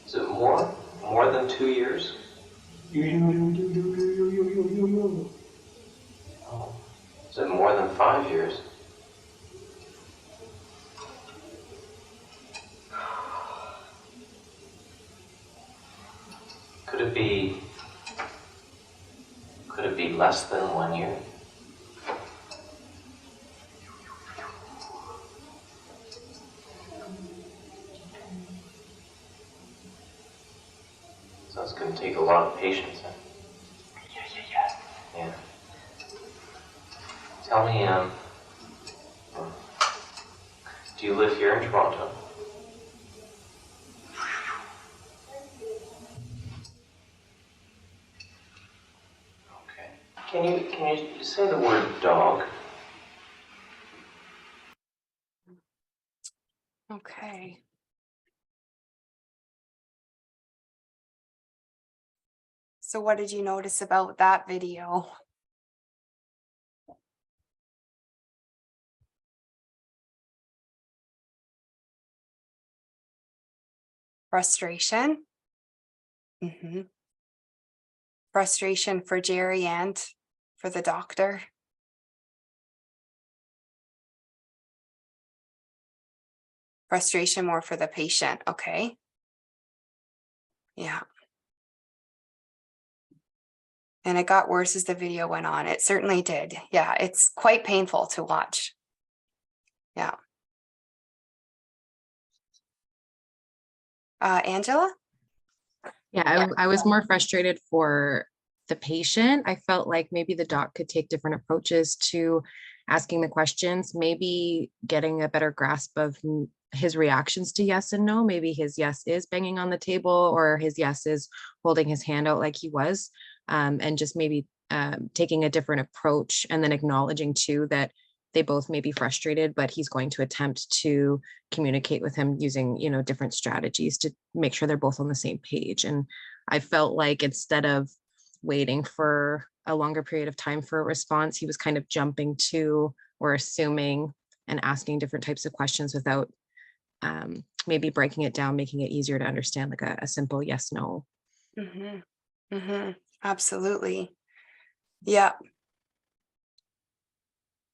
Is it more than 2 years? Oh. Is it more than 5 years? Could it be less than 1 year? So it's going to take a lot of patience. Huh? Yeah. Tell me, do you live here in Toronto? Okay. Can you say the word dog? Okay. So what did you notice about that video? Frustration. Frustration for Jerry and for the doctor. Frustration more for the patient. Okay. Yeah. And it got worse as the video went on. It certainly did. Yeah, it's quite painful to watch. Yeah. Angela? Yeah, I was more frustrated for the patient. I felt like maybe the doc could take different approaches to asking the questions, maybe getting a better grasp of his reactions to yes and no. Maybe his yes is banging on the table, or his yes is holding his hand out like he was, and just maybe taking a different approach, and then acknowledging too that they both may be frustrated, but he's going to attempt to communicate with him using, different strategies to make sure they're both on the same page. And I felt like instead of waiting for a longer period of time for a response, he was kind of jumping to or assuming and asking different types of questions without maybe breaking it down, making it easier to understand, like a simple yes, no. Absolutely. Yeah.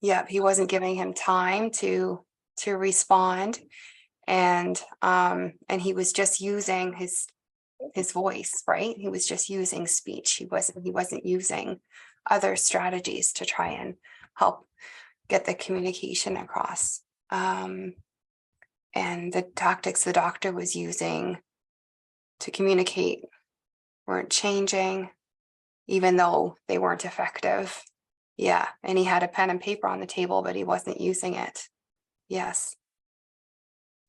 Yep, he wasn't giving him time to respond, and he was just using his voice, right? He was just using speech. He wasn't using other strategies to try and help get the communication across. And the tactics the doctor was using to communicate weren't changing, even though they weren't effective. Yeah, and he had a pen and paper on the table, but he wasn't using it. Yes.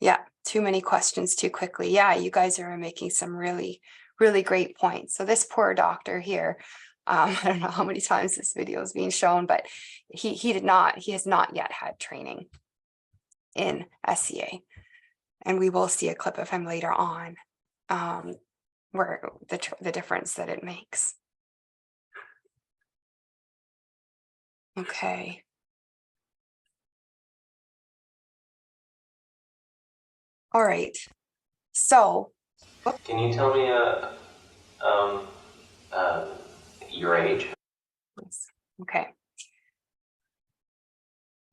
Yeah, too many questions too quickly. Yeah, you guys are making some really, really great points. So this poor doctor here, I don't know how many times this video is being shown, but he has not yet had training in SCA. And we will see a clip of him later on, where the difference that it makes. Okay. All right. So, Can you tell me your age? okay.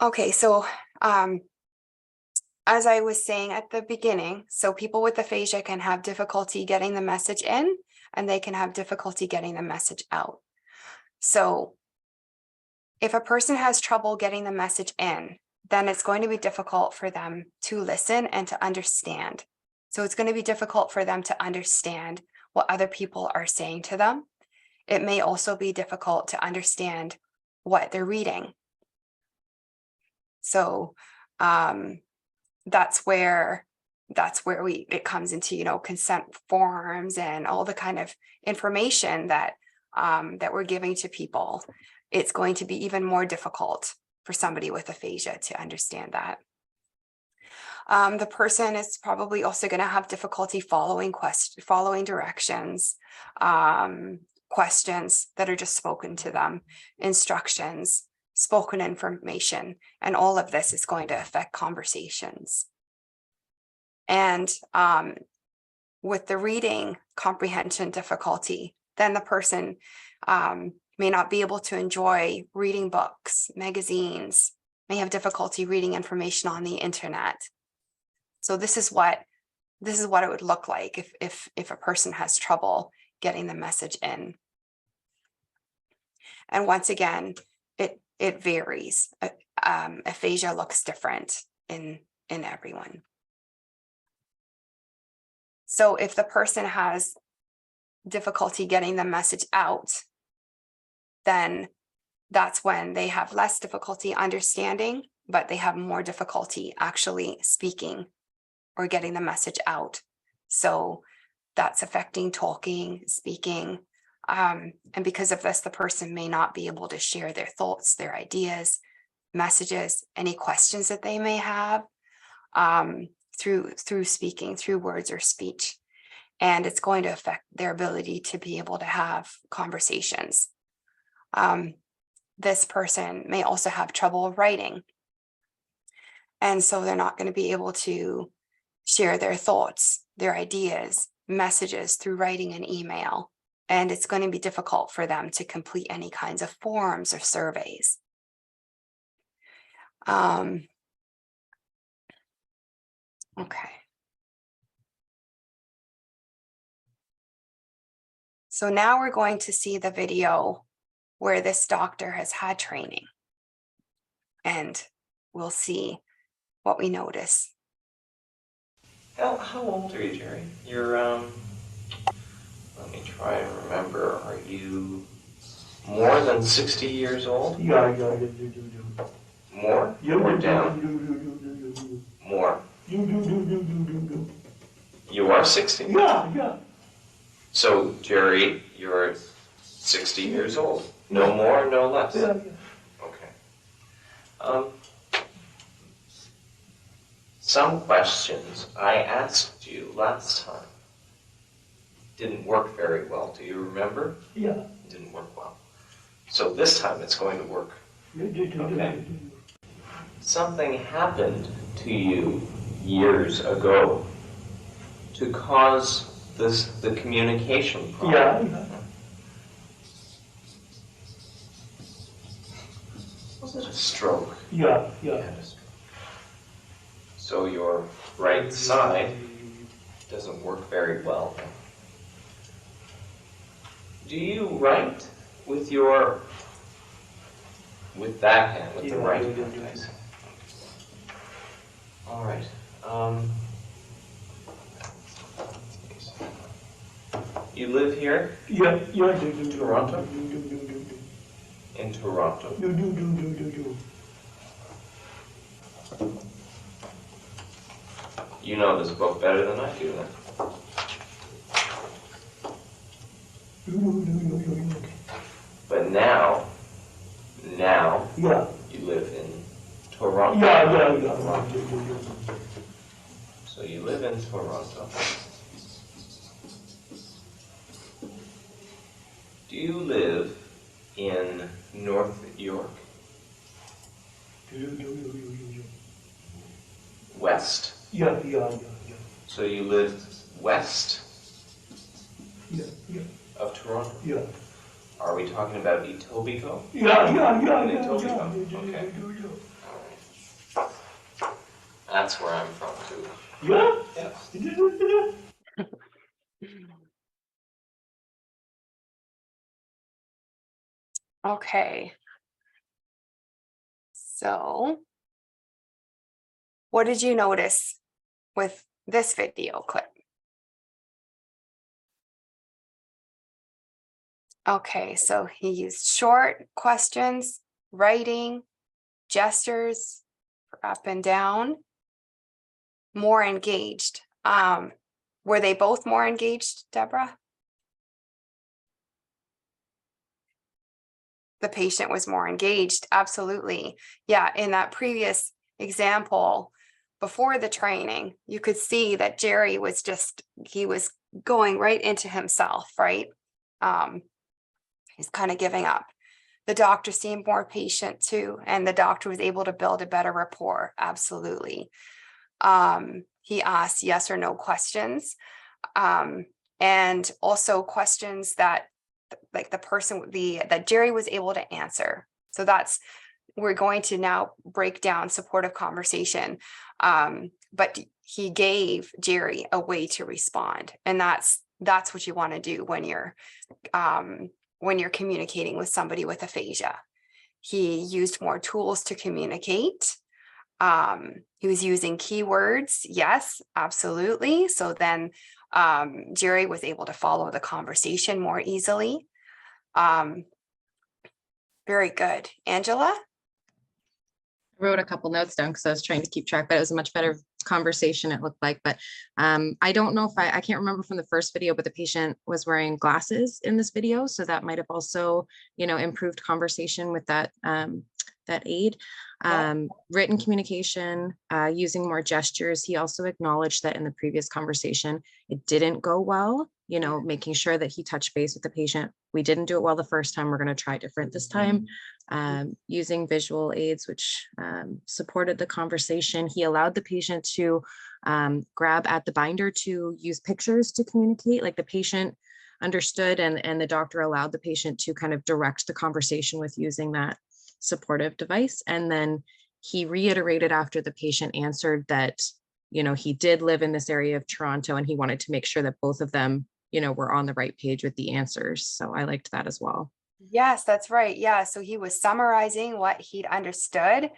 Okay, so as I was saying at the beginning, so people with aphasia can have difficulty getting the message in, and they can have difficulty getting the message out. So if a person has trouble getting the message in, then it's going to be difficult for them to listen and to understand. So it's going to be difficult for them to understand what other people are saying to them. It may also be difficult to understand what they're reading. So that's where it comes into, you know, consent forms and all the kind of information that that we're giving to people. It's going to be even more difficult for somebody with aphasia to understand that. The person is probably also going to have difficulty following directions, questions that are just spoken to them, instructions, spoken information, and all of this is going to affect conversations. And with the reading comprehension difficulty, then the person may not be able to enjoy reading books, magazines, may have difficulty reading information on the internet. So this is what it would look like if a person has trouble getting the message in. And once again, it varies. Aphasia looks different in everyone. So if the person has difficulty getting the message out, then that's when they have less difficulty understanding, but they have more difficulty actually speaking or getting the message out. So that's affecting talking, speaking. And because of this, the person may not be able to share their thoughts, their ideas, messages, any questions that they may have through speaking, through words or speech. And it's going to affect their ability to be able to have conversations. This person may also have trouble writing. And so they're not going to be able to share their thoughts, their ideas, messages through writing an email. And it's going to be difficult for them to complete any kinds of forms or surveys. Okay. So now we're going to see the video where this doctor has had training. And we'll see what we notice. How old are you, Jerry? You're, let me try and remember. Are you more than 60 years old? Yeah. More? Or down? More. You are 60? Yeah. So, Jerry, you're 60 years old. No more, no less. Yeah. Okay. Some questions I asked you last time didn't work very well. Do you remember? Yeah. It didn't work well. So this time it's going to work. Okay. Something happened to you years ago to cause the communication problem. Yeah. Was it a stroke? Yeah. You had a stroke. So your right side doesn't work very well. Do you write with that hand, with the right hand? I see. All right. You live here? Yeah. Toronto? In Toronto. You know this book better than I do, then. But now yeah. You live in Toronto. Yeah. So you live in Toronto. Do you live in North York? West. Yeah. So you live west Yeah. of Toronto? Yeah. Are we talking about Etobicoke? Yeah. In Etobicoke? Okay. That's where I'm from too. Yeah. Yes. Okay. So what did you notice with this video clip? Okay, so he used short questions, writing, gestures for up and down, more engaged. Were they both more engaged, Deborah? The patient was more engaged, absolutely. Yeah, in that previous example, before the training, you could see that Jerry was he was going right into himself, right? He's kind of giving up. The doctor seemed more patient too, and the doctor was able to build a better rapport, absolutely. He asked yes or no questions, and also questions that like that Jerry was able to answer. So we're going to now break down supportive conversation. But he gave Jerry a way to respond. And that's what you want to do when you're communicating with somebody with aphasia. He used more tools to communicate. He was using keywords. Yes, absolutely. So then Jerry was able to follow the conversation more easily. Very good. Angela? I wrote a couple notes down because I was trying to keep track, but it was a much better conversation, it looked like. But I don't know if I can't remember from the first video, but the patient was wearing glasses in this video. So that might have also, improved conversation with that that aid. Written communication, using more gestures. He also acknowledged that in the previous conversation, it didn't go well, making sure that he touched base with the patient. We didn't do it well the first time. We're going to try different this time. Using visual aids, which supported the conversation. He allowed the patient to grab at the binder to use pictures to communicate, like the patient understood and the doctor allowed the patient to kind of direct the conversation with using that supportive device. And then he reiterated after the patient answered that, he did live in this area of Toronto and he wanted to make sure that both of them, were on the right page with the answers. So I liked that as well. Yes, that's right. Yeah. So he was summarizing what he'd understood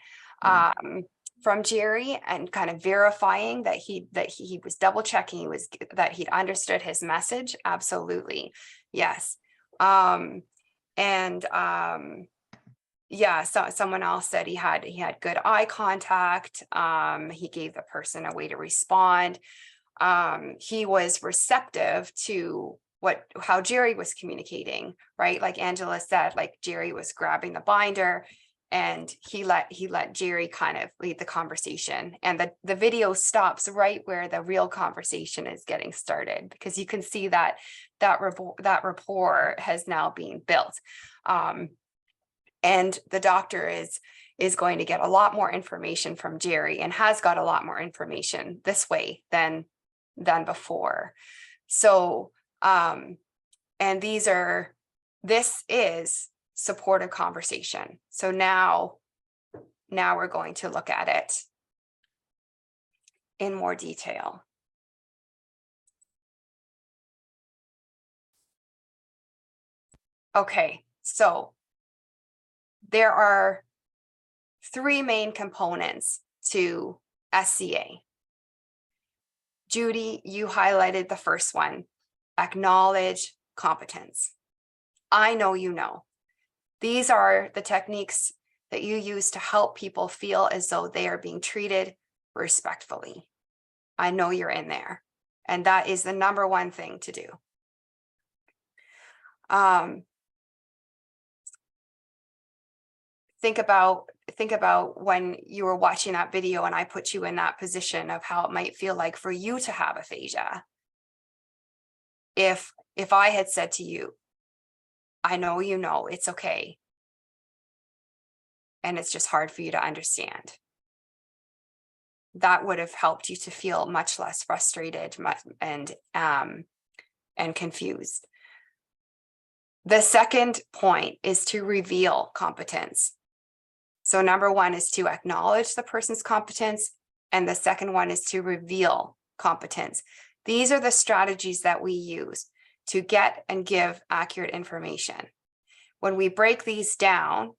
from Jerry and kind of verifying that he was double checking that he'd understood his message. Absolutely. Yes. Yeah, so someone else said he had good eye contact. He gave the person a way to respond. He was receptive to how Jerry was communicating, right? Like Angela said, like Jerry was grabbing the binder and he let Jerry kind of lead the conversation. And the video stops right where the real conversation is getting started, because you can see that rapport has now been built. And the doctor is going to get a lot more information from Jerry and has got a lot more information this way than before. So, and this is supportive conversation. So now we're going to look at it in more detail. Okay, so there are three main components to SCA. Judy, you highlighted the first one, acknowledge competence. I know you know. These are the techniques that you use to help people feel as though they are being treated respectfully. I know you're in there, and that is the number one thing to do. Think about when you were watching that video and I put you in that position of how it might feel like for you to have aphasia. If I had said to you, I know you know, it's okay. and it's just hard for you to understand. That would have helped you to feel much less frustrated and confused. The second point is to reveal competence. So number one is to acknowledge the person's competence, and the second one is to reveal competence. These are the strategies that we use to get and give accurate information. When we break these down,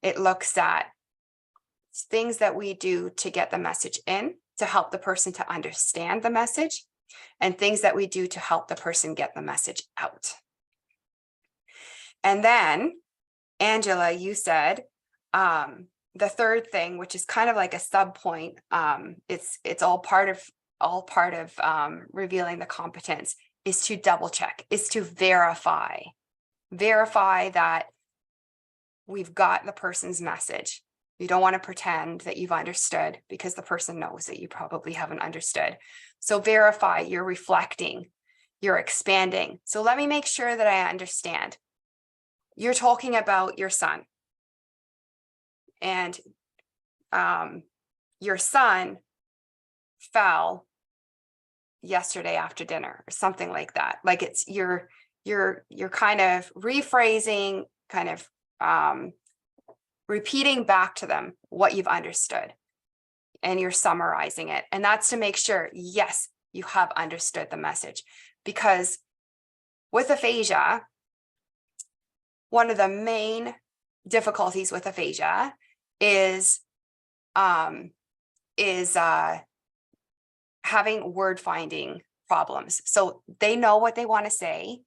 it looks at things that we do to get the message in, to help the person to understand the message, and things that we do to help the person get the message out. And then, Angela, you said the third thing, which is kind of like a sub point, it's all part of revealing the competence, is to double check, is to verify that we've got the person's message. You don't want to pretend that you've understood, because the person knows that you probably haven't understood. So verify, you're reflecting, you're expanding. So let me make sure that I understand. You're talking about your son, and your son fell yesterday after dinner or something like that. Like it's you're kind of rephrasing, kind of repeating back to them what you've understood, and you're summarizing it. And that's to make sure, yes, you have understood the message. Because with aphasia, one of the main difficulties with aphasia is having word finding problems. So they know what they want to say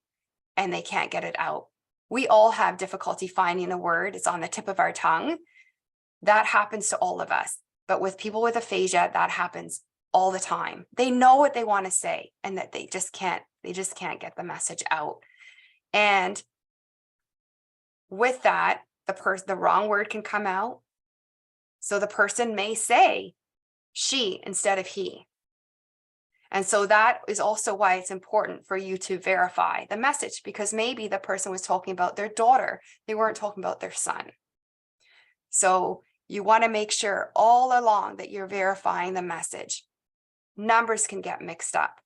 and they can't get it out. We all have difficulty finding a word. It's on the tip of our tongue. That happens to all of us. But with people with aphasia, that happens all the time. They know what they want to say, and that they just can't get the message out. And with that, the wrong word can come out. So the person may say she instead of he. And so that is also why it's important for you to verify the message, because maybe the person was talking about their daughter. They weren't talking about their son. So you want to make sure all along that you're verifying the message. Numbers can get mixed up.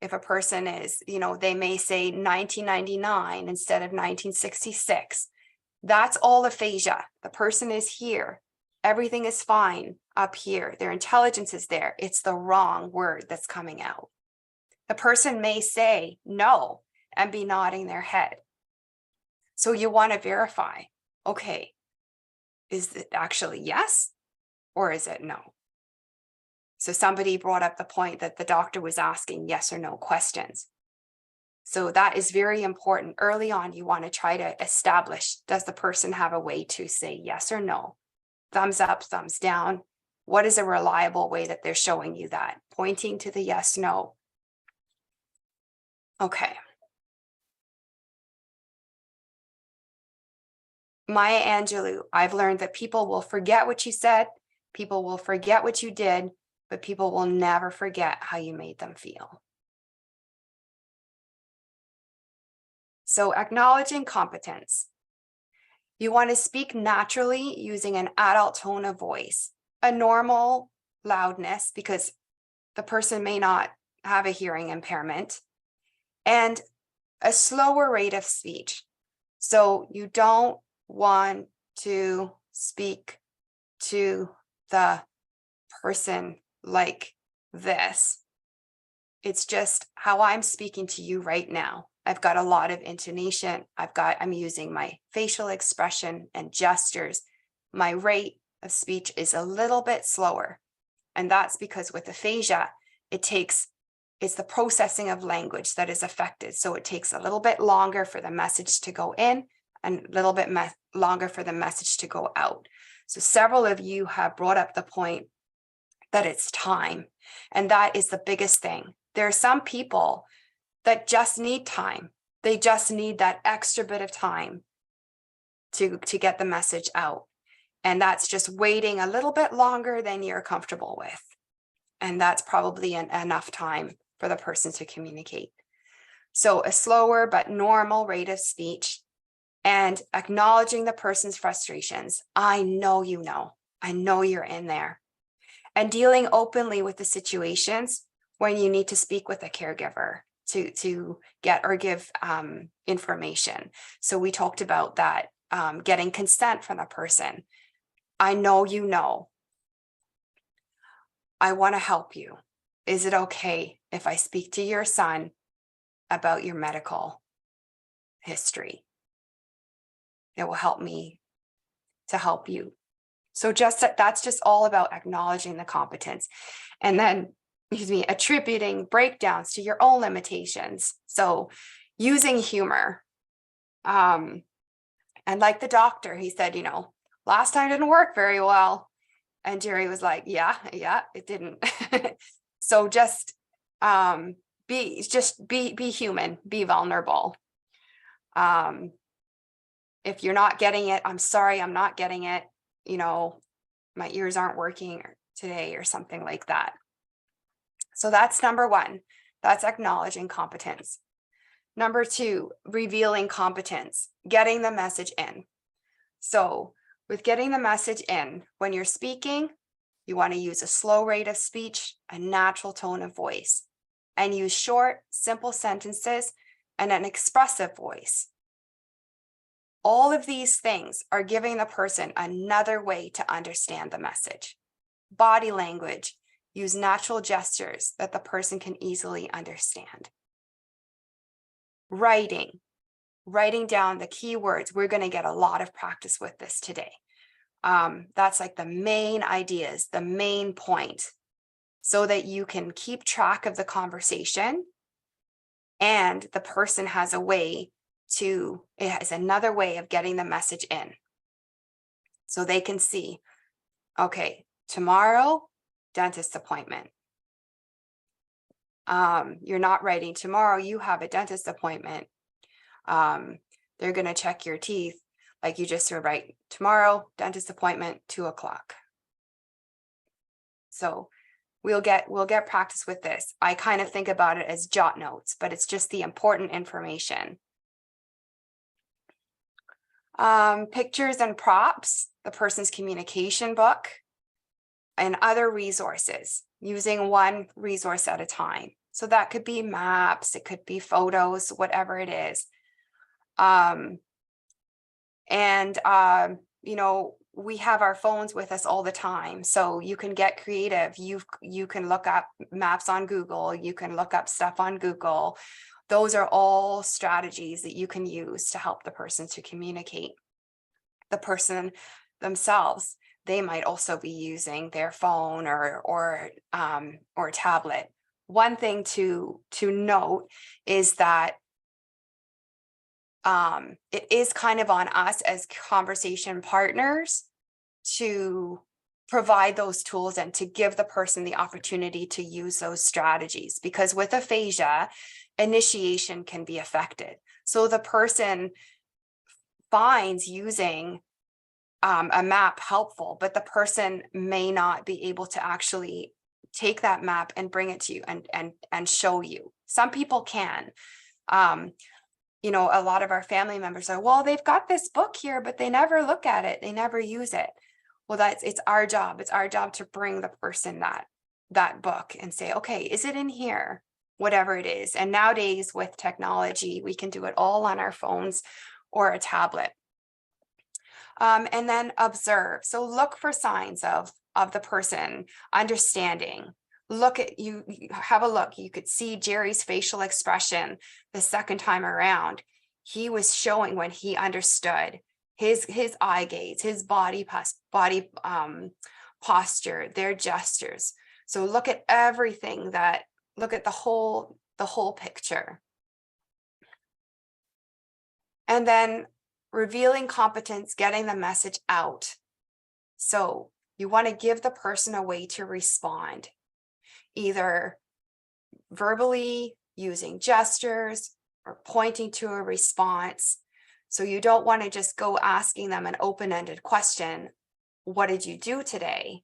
If a person is, they may say 1999 instead of 1966. That's all aphasia. The person is here. Everything is fine up here. Their intelligence is there. It's the wrong word that's coming out. The person may say no and be nodding their head. So you want to verify, okay, is it actually yes or is it no? So somebody brought up the point that the doctor was asking yes or no questions. So that is very important. Early on, you want to try to establish, does the person have a way to say yes or no? Thumbs up, thumbs down. What is a reliable way that they're showing you that? Pointing to the yes, no. Okay. Maya Angelou, I've learned that people will forget what you said, people will forget what you did, but people will never forget how you made them feel. So acknowledging competence. You want to speak naturally using an adult tone of voice, a normal loudness, because the person may not have a hearing impairment, and a slower rate of speech. So you don't want to speak to the person like this. It's just how I'm speaking to you right now. I've got a lot of intonation. I'm using my facial expression and gestures. My rate of speech is a little bit slower. And that's because with aphasia, it's the processing of language that is affected. So it takes a little bit longer for the message to go in and a little bit longer for the message to go out. So several of you have brought up the point that it's time. And that is the biggest thing. There are some people that just need time. They just need that extra bit of time to get the message out. And that's just waiting a little bit longer than you're comfortable with. And that's probably enough time for the person to communicate. So a slower but normal rate of speech and acknowledging the person's frustrations. I know you know. I know you're in there. And dealing openly with the situations when you need to speak with a caregiver to get or give information. So we talked about that, getting consent from the person. I know you know. I want to help you. Is it okay if I speak to your son about your medical history? It will help me to help you. So that's just all about acknowledging the competence. And then, attributing breakdowns to your own limitations. So using humor. And like the doctor, he said, last time didn't work very well. And Jerry was like, yeah, it didn't. So just be human, be vulnerable. If you're not getting it, I'm sorry, I'm not getting it. My ears aren't working today or something like that. So that's number one. That's acknowledging competence. Number two, revealing competence, getting the message in. So with getting the message in, when you're speaking, you want to use a slow rate of speech, a natural tone of voice, and use short, simple sentences and an expressive voice. All of these things are giving the person another way to understand the message. Body language, use natural gestures that the person can easily understand. Writing down the keywords. We're going to get a lot of practice with this today. That's like the main ideas, the main point, so that you can keep track of the conversation and the person has another way of getting the message in. So they can see, okay, tomorrow, dentist appointment. You're not writing tomorrow, you have a dentist appointment. They're going to check your teeth. Like you just write tomorrow, dentist appointment, 2:00. So we'll get practice with this. I kind of think about it as jot notes, but it's just the important information. Pictures and props, the person's communication book, and other resources, using one resource at a time. So that could be maps, it could be photos, whatever it is. We have our phones with us all the time, so you can get creative. You can look up maps on Google, you can look up stuff on Google. Those are all strategies that you can use to help the person to communicate. The person themselves, they might also be using their phone or tablet. One thing to note is that it is kind of on us as conversation partners to provide those tools and to give the person the opportunity to use those strategies, because with aphasia, initiation can be affected. So the person finds using a map helpful, but the person may not be able to actually take that map and bring it to you and show you. Some people can. A lot of our family members are, well, they've got this book here, but they never look at it. They never use it. Well, it's our job. It's our job to bring the person that book and say, okay, is it in here? Whatever it is. And nowadays with technology, we can do it all on our phones or a tablet. And then observe. So look for signs of the person understanding. You have a look. You could see Jerry's facial expression the second time around. He was showing when he understood his eye gaze, his body posture, their gestures. So look at everything look at the whole picture. And then revealing competence, getting the message out. So you want to give the person a way to respond, either verbally, using gestures, or pointing to a response. So you don't want to just go asking them an open-ended question, what did you do today?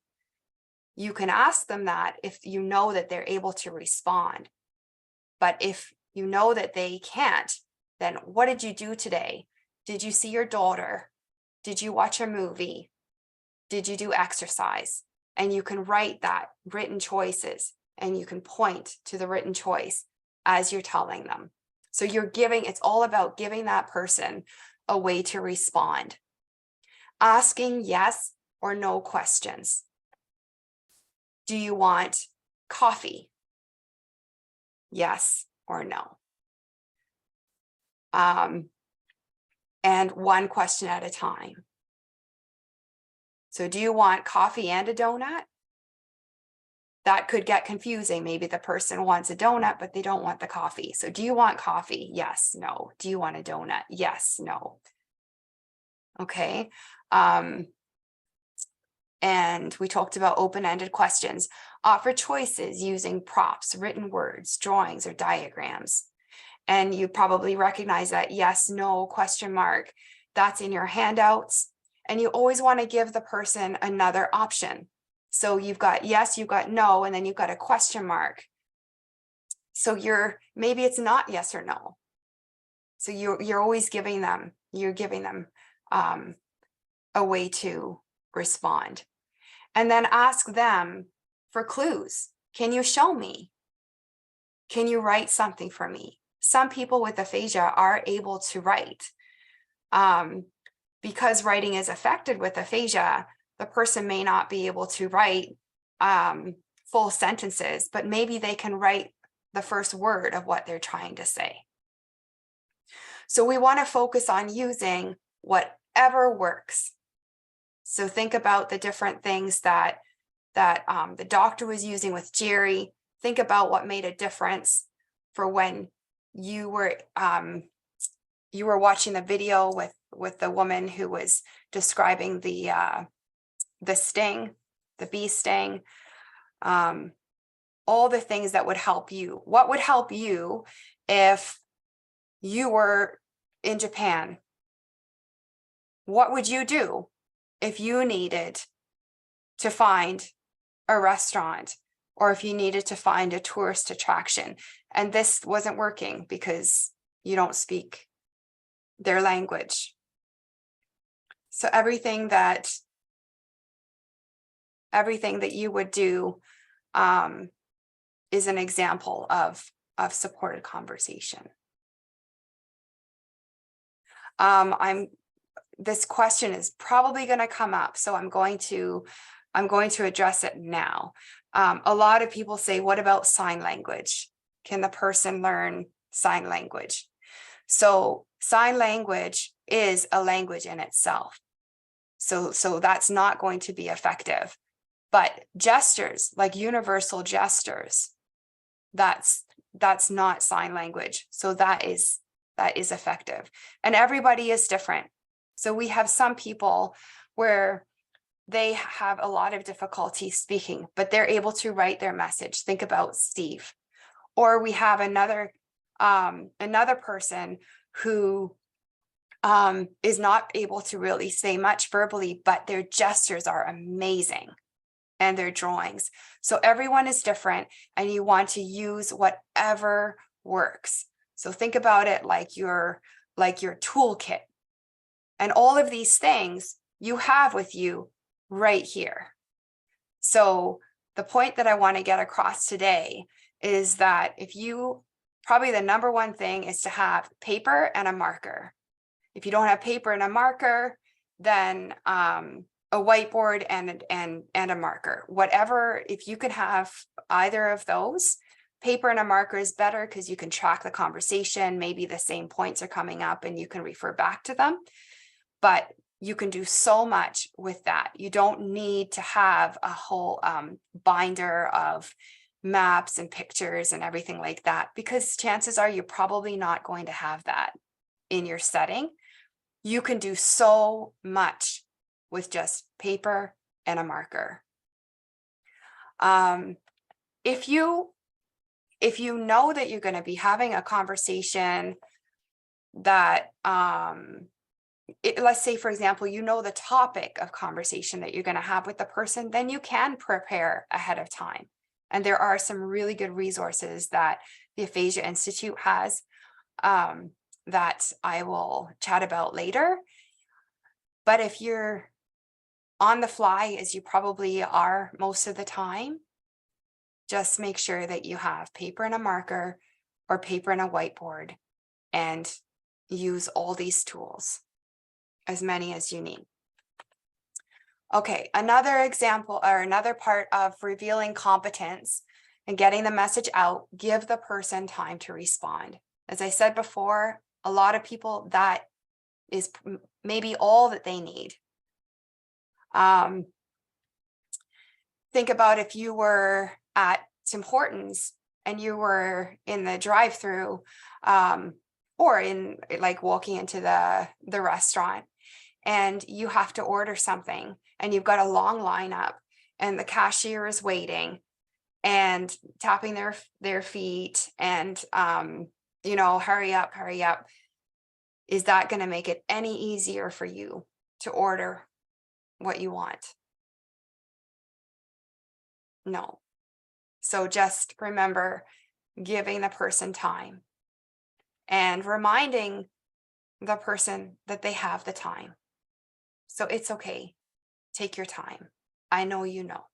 You can ask them that if you know that they're able to respond. But if you know that they can't, then what did you do today? Did you see your daughter? Did you watch a movie? Did you do exercise? And you can write that written choices and you can point to the written choice as you're telling them. So you're giving, it's all about giving that person a way to respond. Asking yes or no questions. Do you want coffee? Yes or no? And one question at a time. So do you want coffee and a donut? That could get confusing. Maybe the person wants a donut, but they don't want the coffee. So do you want coffee? Yes, no. Do you want a donut? Yes, no. Okay. And we talked about open-ended questions. Offer choices using props, written words, drawings, or diagrams. And you probably recognize that yes, no, question mark. That's in your handouts. And you always want to give the person another option. So you've got yes, you've got no, and then you've got a question mark. So maybe it's not yes or no. So you're always giving them, a way to respond. And then ask them for clues. Can you show me? Can you write something for me? Some people with aphasia are able to write. Because writing is affected with aphasia, the person may not be able to write full sentences, but maybe they can write the first word of what they're trying to say. So we want to focus on using whatever works. So think about the different things that the doctor was using with Jerry. Think about what made a difference for when you were watching the video with the woman who was describing the sting, the bee sting, all the things that would help you. What would help you if you were in Japan? What would you do if you needed to find a restaurant or if you needed to find a tourist attraction and this wasn't working because you don't speak their language? So everything that you would do is an example of supported conversation. This question is probably going to come up, so I'm going to address it now. A lot of people say, what about sign language? Can the person learn sign language? So sign language is a language in itself. So that's not going to be effective. But gestures, like universal gestures, that's not sign language. So that is effective. And everybody is different. So we have some people where they have a lot of difficulty speaking, but they're able to write their message. Think about Steve. Or we have another person who is not able to really say much verbally, but their gestures are amazing and their drawings. So everyone is different and you want to use whatever works. So think about it like your toolkit. And all of these things you have with you right here. So the point that I want to get across today is that probably the number one thing is to have paper and a marker. If you don't have paper and a marker, then a whiteboard and a marker. Whatever, if you could have either of those, paper and a marker is better because you can track the conversation. Maybe the same points are coming up and you can refer back to them. But you can do so much with that. You don't need to have a whole binder of maps and pictures and everything like that, because chances are you're probably not going to have that in your setting. You can do so much with just paper and a marker. If you know that you're going to be having a conversation that let's say, for example, you know the topic of conversation that you're going to have with the person, then you can prepare ahead of time. And there are some really good resources that the Aphasia Institute has. that I will chat about later. But if you're on the fly, as you probably are most of the time, just make sure that you have paper and a marker or paper and a whiteboard and use all these tools, as many as you need. Okay, another example or another part of revealing competence and getting the message out, give the person time to respond. As I said before, a lot of people, that is maybe all that they need. Think about if you were at Tim Hortons and you were in the drive-through or in like walking into the restaurant, and you have to order something and you've got a long lineup and the cashier is waiting and tapping their feet and you know, hurry up, hurry up. Is that going to make it any easier for you to order what you want? No. So just remember giving the person time and reminding the person that they have the time. So it's okay. Take your time. I know you know.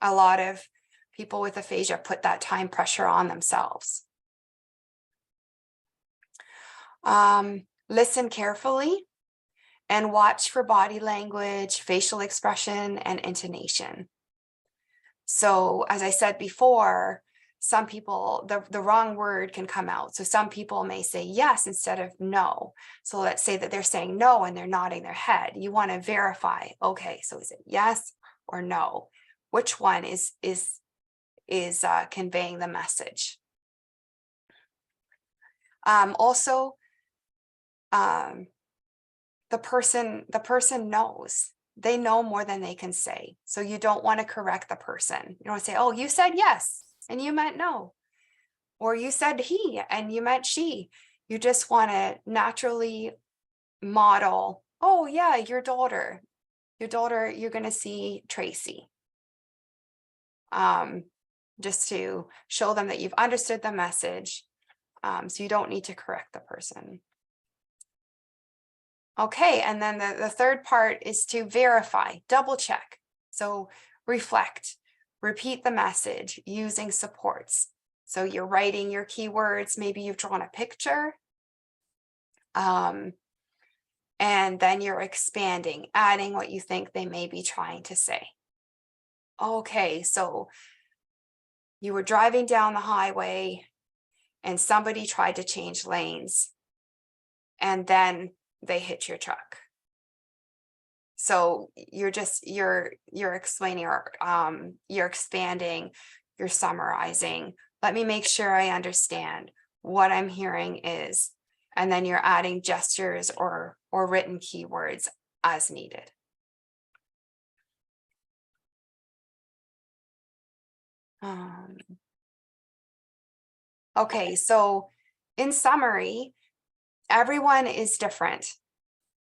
A lot of people with aphasia put that time pressure on themselves. Listen carefully and watch for body language, facial expression, and intonation. So as I said before, some people, the wrong word can come out. So some people may say yes instead of no. So let's say that they're saying no and they're nodding their head. You want to verify, okay, so is it yes or no? Which one is conveying the message? Also, the person knows. They know more than they can say. So you don't want to correct the person. You don't want to say, oh, you said yes and you meant no. Or you said he and you meant she. You just want to naturally model, oh yeah, your daughter, you're going to see Tracy. Just to show them that you've understood the message. So you don't need to correct the person. Okay, and then the third part is to verify, double check. So reflect, repeat the message using supports. So you're writing your keywords, maybe you've drawn a picture, and then you're expanding, adding what you think they may be trying to say. Okay, so you were driving down the highway and somebody tried to change lanes and then they hit your truck. So you're explaining, or you're expanding, you're summarizing. Let me make sure I understand what I'm hearing is, and then you're adding gestures or written keywords as needed. Okay, so in summary, everyone is different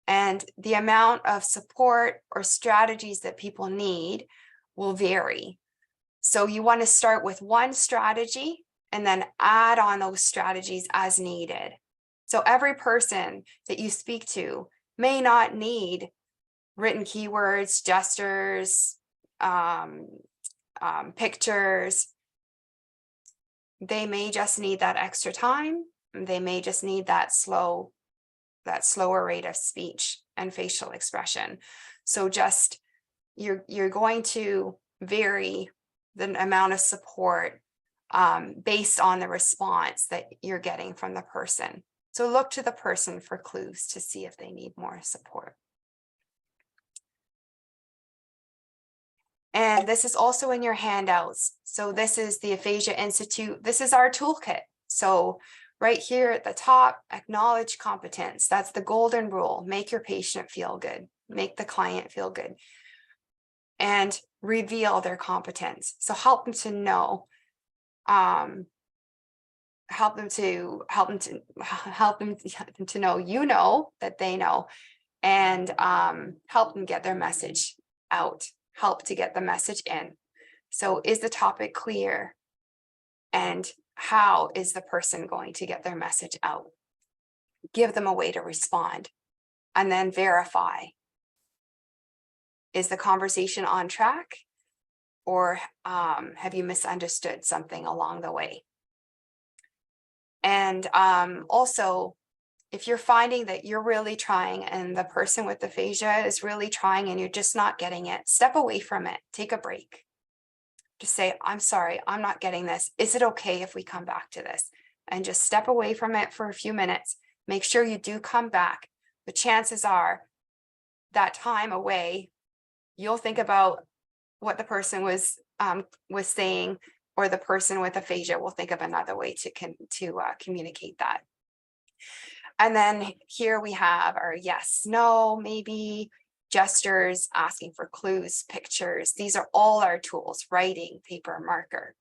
and the amount of support or strategies that people need will vary. So you want to start with one strategy and then add on those strategies as needed. So every person that you speak to may not need written keywords, gestures, pictures. They may just need that extra time. They may just need that slower rate of speech and facial expression. So just you're going to vary the amount of support based on the response that you're getting from the person. So look to the person for clues to see if they need more support. And this is also in your handouts. So this is the Aphasia Institute. This is our toolkit. So right here at the top, acknowledge competence. That's the golden rule. Make your patient feel good. Make the client feel good. And reveal their competence. So help them to know. Help them to know you know that they know, and help them get their message out. Help to get the message in. So is the topic clear? And how is the person going to get their message out? Give them a way to respond, and then verify. Is the conversation on track, or have you misunderstood something along the way? And also, if you're finding that you're really trying and the person with aphasia is really trying and you're just not getting it, step away from it, take a break. Just say, I'm sorry, I'm not getting this. Is it okay if we come back to this? And just step away from it for a few minutes. Make sure you do come back. The chances are that time away, you'll think about what the person was saying, or the person with aphasia will think of another way to communicate that. And then here we have our yes, no, maybe, gestures, asking for clues, pictures. These are all our tools: writing, paper, marker.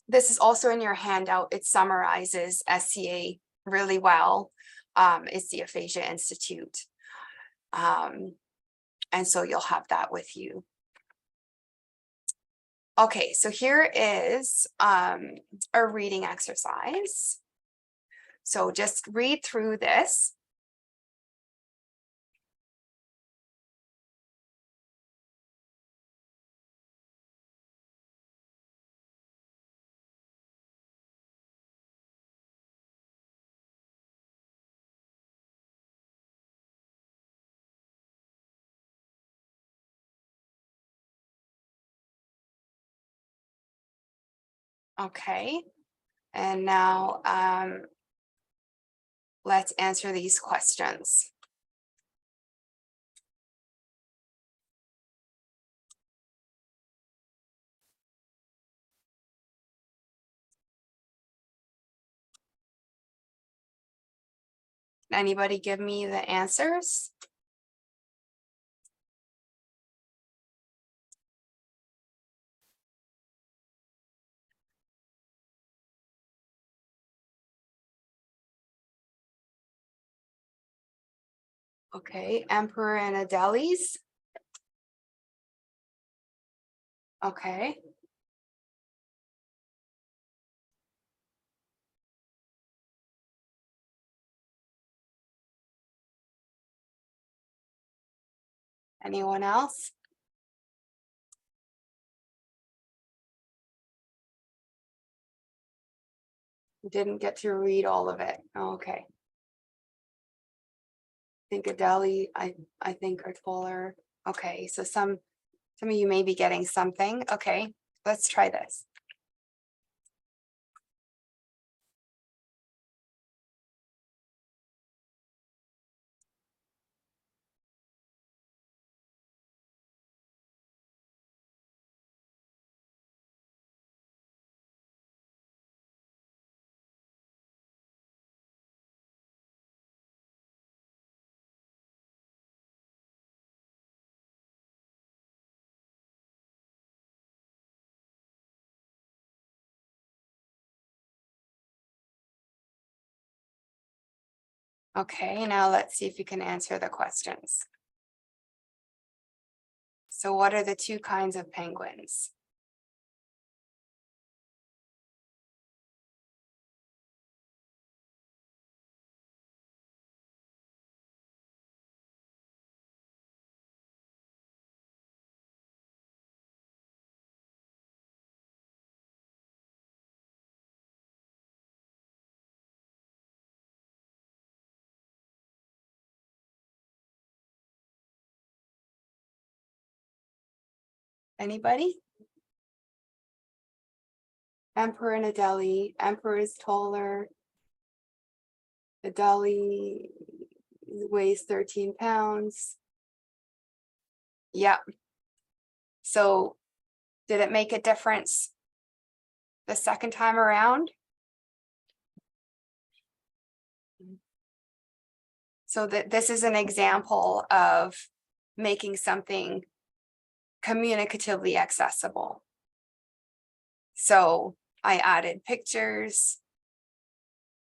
This is also in your handout. It summarizes SCA really well. It's the Aphasia Institute. And so you'll have that with you. Okay, so here is a reading exercise. So just read through this. Okay, and now let's answer these questions. Anybody give me the answers? Okay, Emperor and Adeles. Okay. Anyone else? Didn't get to read all of it. Okay. I think Adele, I think are fuller. Okay, so some of you may be getting something. Okay, let's try this. Okay, now let's see if you can answer the questions. So what are the two kinds of penguins? Anybody? Emperor and Adele. Emperor is taller. Adele weighs 13 pounds. Yep. So did it make a difference the second time around? So that this is an example of making something communicatively accessible. So I added pictures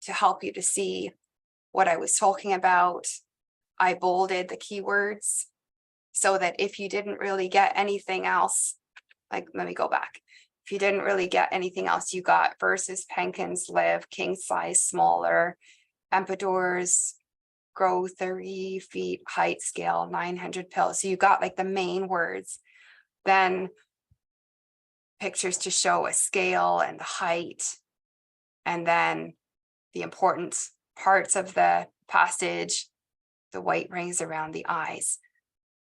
to help you to see what I was talking about. I bolded the keywords so that if you didn't really get anything else, like, let me go back. if you didn't really get anything else, you got versus Penkins live, king size smaller, Empedours grow 30 feet height scale, 900 pills. So you got like the main words, then pictures to show a scale and the height, and then the important parts of the passage, the white rings around the eyes.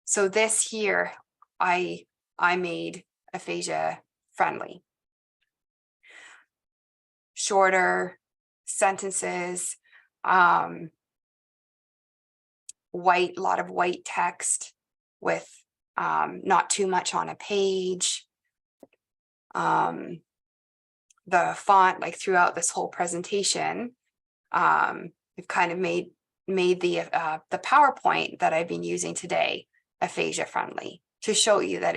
So this here, I made aphasia friendly. Shorter sentences, white, a lot of white text with not too much on a page. The font, like throughout this whole presentation, we've kind of made the PowerPoint that I've been using today aphasia friendly to show you that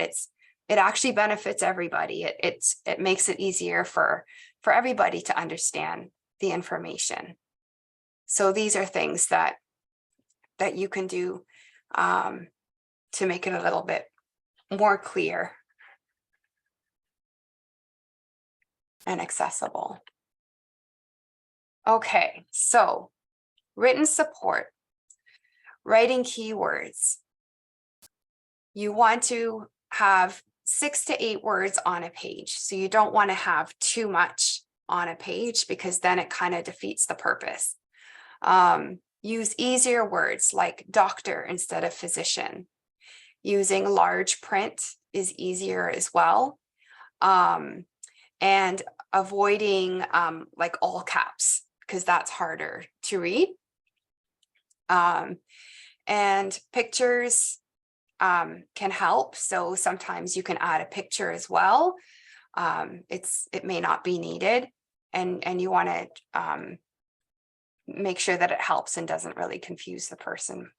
it actually benefits everybody. It makes it easier for everybody to understand the information. So these are things that you can do to make it a little bit more clear and accessible. Okay, so written support, writing keywords. You want to have 6 to 8 words on a page. So you don't want to have too much on a page because then it kind of defeats the purpose. Use easier words like doctor instead of physician. Using large print is easier as well. And avoiding like all caps because that's harder to read. And pictures can help. So sometimes you can add a picture as well. It may not be needed, and you want to make sure that it helps and doesn't really confuse the person.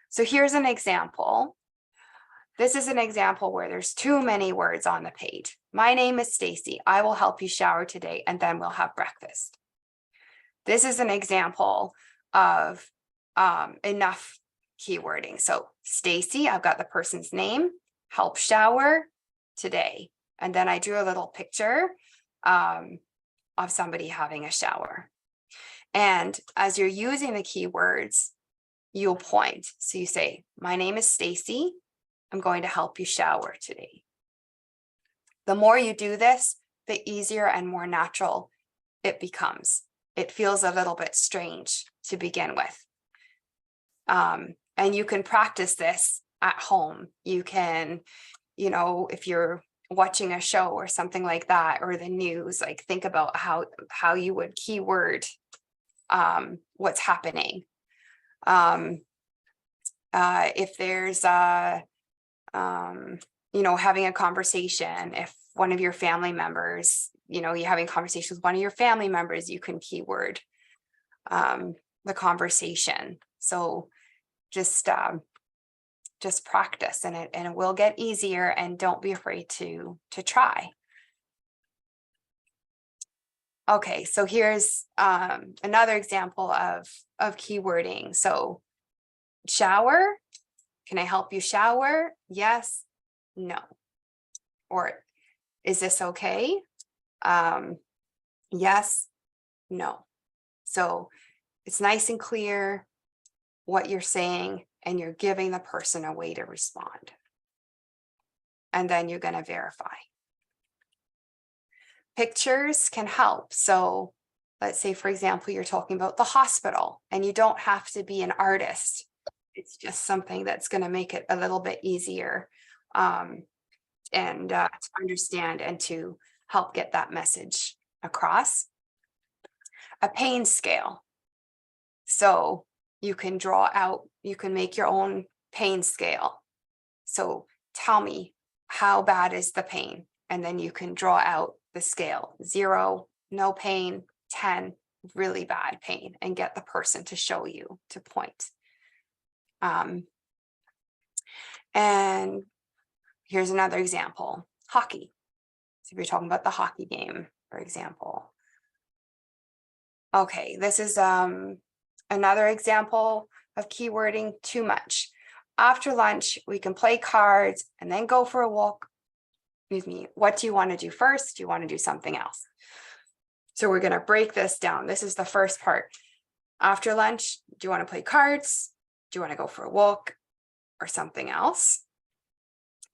So here's an example. This is an example where there's too many words on the page. My name is Stacy. I will help you shower today, and then we'll have breakfast. This is an example of enough keywording. So Stacy, I've got the person's name, help shower today. And then I drew a little picture of somebody having a shower. And as you're using the keywords, you'll point. So you say, my name is Stacy. I'm going to help you shower today. The more you do this, the easier and more natural it becomes. It feels a little bit strange to begin with. And you can practice this at home. You can, if you're watching a show or something like that, or the news, like think about how you would keyword what's happening. If there's having a conversation, if one of your family members, you're having a conversation with one of your family members, you can keyword the conversation. So just practice, and it will get easier, and don't be afraid to try. Okay, so here's another example of keywording. So shower, can I help you shower? Yes, no. Or is this okay? Yes, no. So it's nice and clear what you're saying, and you're giving the person a way to respond. And then you're going to verify. Pictures can help. So let's say, for example, you're talking about the hospital, and you don't have to be an artist. It's just something that's going to make it a little bit easier to understand and to help get that message across. A pain scale. So you can draw out, you can make your own pain scale. So tell me, how bad is the pain? And then you can draw out the scale. 0, no pain, 10, really bad pain, and get the person to show you, to point. And here's another example, hockey. So if you're talking about the hockey game, for example. Okay, this is another example of keywording too much. After lunch, we can play cards and then go for a walk excuse me, what do you want to do first? Do you want to do something else? So we're going to break this down. This is the first part. After lunch, do you want to play cards? Do you want to go for a walk or something else?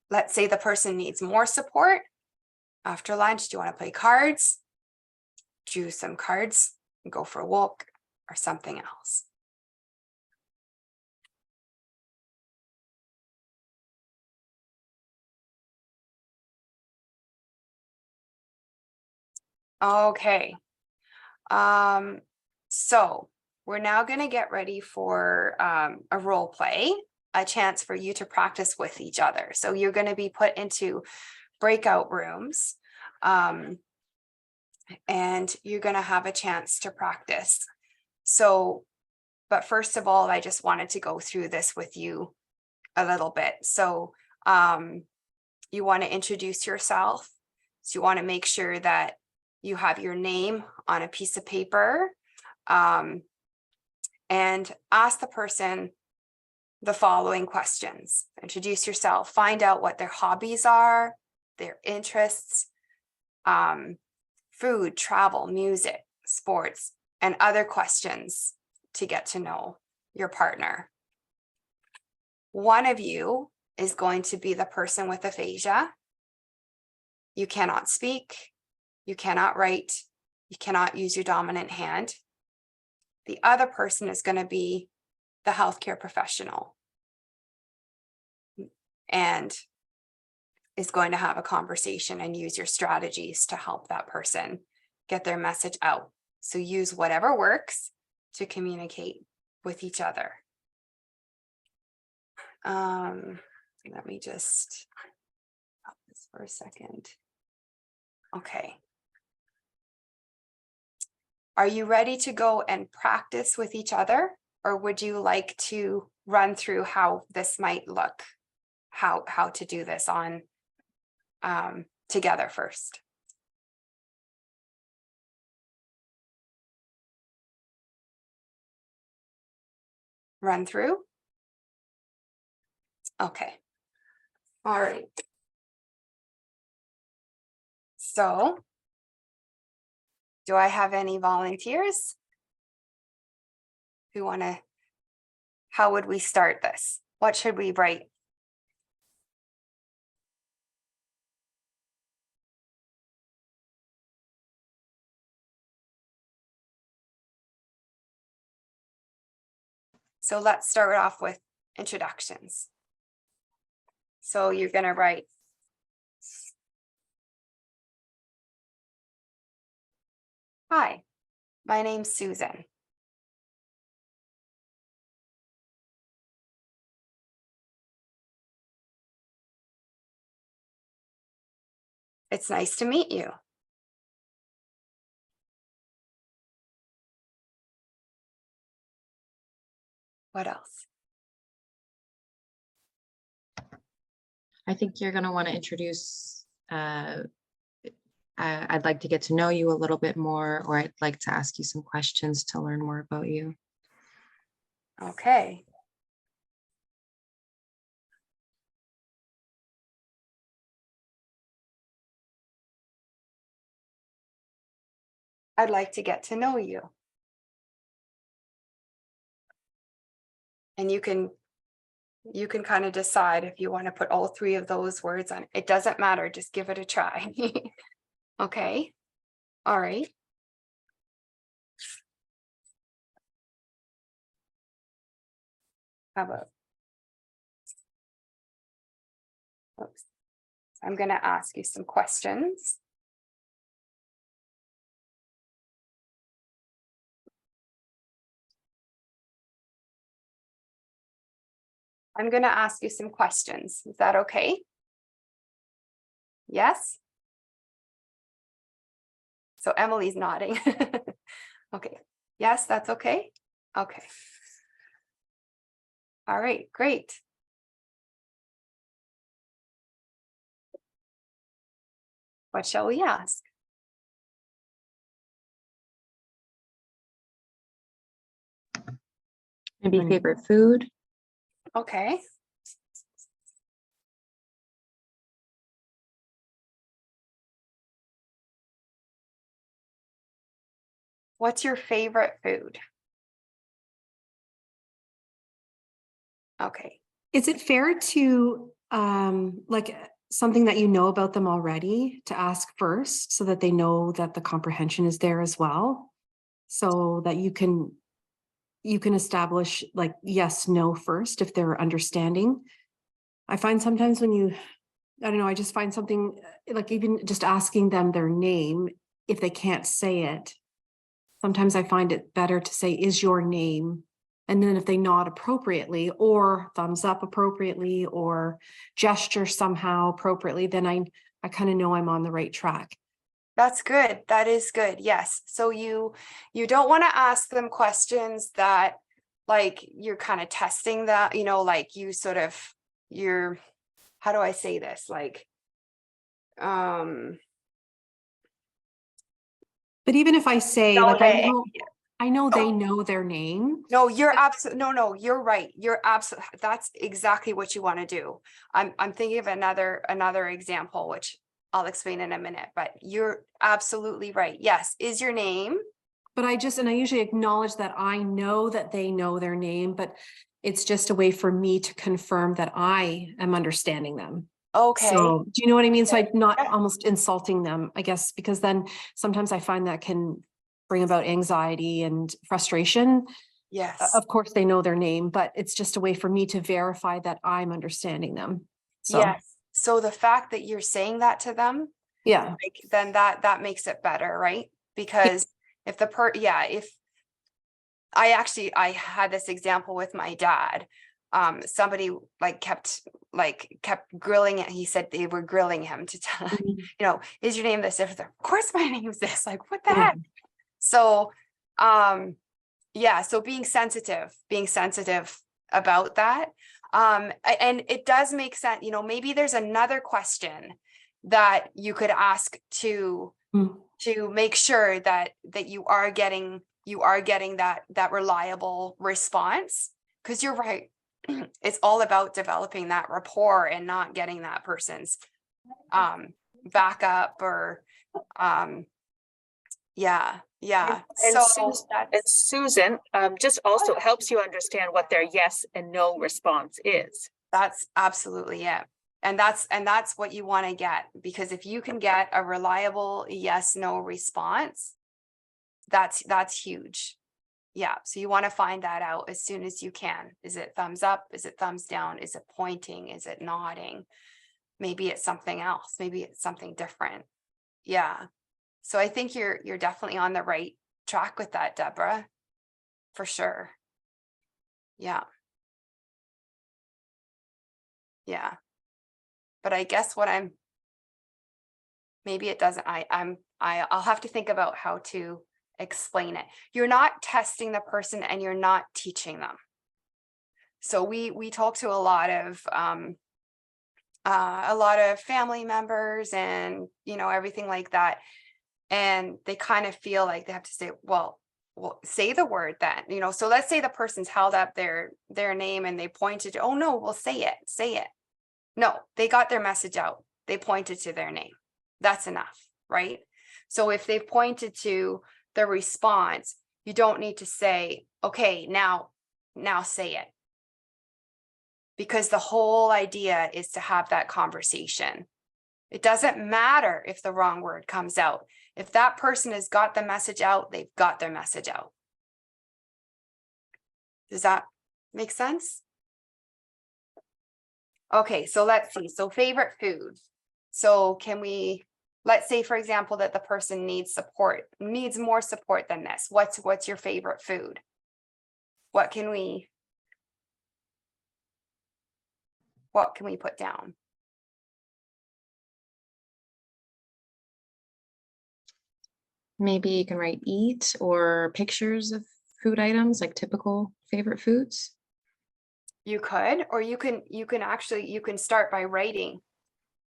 Let's say the person needs more support. After lunch, do you want to play cards? Choose some cards and go for a walk or something else. Okay. So we're now going to get ready for a role play, a chance for you to practice with each other. So you're going to be put into breakout rooms, and you're going to have a chance to practice. So, but first of all, I just wanted to go through this with you a little bit. So you want to introduce yourself. So you want to make sure that you have your name on a piece of paper, and ask the person the following questions. Introduce yourself, find out what their hobbies are, their interests, food, travel, music, sports, and other questions to get to know your partner. One of you is going to be the person with aphasia. You cannot speak, you cannot write, you cannot use your dominant hand. The other person is going to be the healthcare professional and is going to have a conversation and use your strategies to help that person get their message out. So use whatever works to communicate with each other. Let me just stop this for a second. Okay. Are you ready to go and practice with each other? Or would you like to run through how this might look? How to do this on together first? Run through? Okay. All right. So, do I have any volunteers who want to, how would we start this? What should we write? So let's start off with introductions. So you're going to write, hi, my name's Susan. It's nice to meet you. What else? I think you're going to want to introduce, I'd like to get to know you a little bit more, or I'd like to ask you some questions to learn more about you. Okay. I'd like to get to know you. And you can kind of decide if you want to put all three of those words on. It doesn't matter, just give it a try. Okay. All right. How about, oops. I'm going to ask you some questions. I'm going to ask you some questions. Is that okay? Yes? So Emily's nodding. Okay. Yes, that's okay? Okay. All right, great. What shall we ask? Maybe favorite food? Okay. What's your favorite food? Okay. Is it fair to, like something that you know about them already to ask first so that they know that the comprehension is there as well? So that you can establish like yes, no first if they're understanding. I find sometimes when you, I don't know, I just find something like even just asking them their name, if they can't say it, sometimes I find it better to say, is your name? And then if they nod appropriately or thumbs up appropriately or gesture somehow appropriately, then I kind of know I'm on the right track. That's good. That is good. Yes. So you don't want to ask them questions that like you're kind of testing that, you know, like you sort of you're, how do I say this? Like, but even if I say no, like I know they know their name. No, you're absolutely no, you're right. You're absolutely, that's exactly what you want to do. I'm thinking of another example, which I'll explain in a minute, but you're absolutely right. Yes, is your name. But I usually acknowledge that I know that they know their name, but it's just a way for me to confirm that I am understanding them. Okay. So do you know what I mean? So I'm not almost insulting them, I guess, because then sometimes I find that can bring about anxiety and frustration. Yes. Of course, they know their name, but it's just a way for me to verify that I'm understanding them. So. Yes. So the fact that you're saying that to them, yeah, like, then that makes it better, right? Because if if I had this example with my dad. Somebody kept grilling it. He said they were grilling him to tell, you know, is your name this? Of course my name's this. Like, what the heck? So, yeah, so being sensitive about that. And it does make sense, you know, maybe there's another question that you could ask to make sure that you are getting that reliable response. Because you're right. It's all about developing that rapport and not getting that person's backup or yeah. And Susan, just also helps you understand what their yes and no response is. That's absolutely it. And that's what you want to get, because if you can get a reliable yes, no response, that's huge. Yeah. So you want to find that out as soon as you can. Is it thumbs up? Is it thumbs down? Is it pointing? Is it nodding? Maybe it's something else. Maybe it's something different. Yeah. So I think you're definitely on the right track with that, Deborah, for sure. Yeah. Yeah. But I guess maybe it doesn't, I'll have to think about how to explain it. You're not testing the person and you're not teaching them. So we talk to a lot of family members and, you know, everything like that. And they kind of feel like they have to say, well, say the word then, you know. So let's say the person's held up their name and they pointed to, oh no, well, say it. No, they got their message out. They pointed to their name. That's enough, right? So if they've pointed to the response, you don't need to say, okay, now say it. Because the whole idea is to have that conversation. It doesn't matter if the wrong word comes out. If that person has got the message out, they've got their message out. Does that make sense? Okay, so let's see. So favorite food. So let's say, for example, that the person needs more support than this. What's your favorite food? What can we put down? Maybe you can write eat or pictures of food items, like typical favorite foods. You could, or you can start by writing.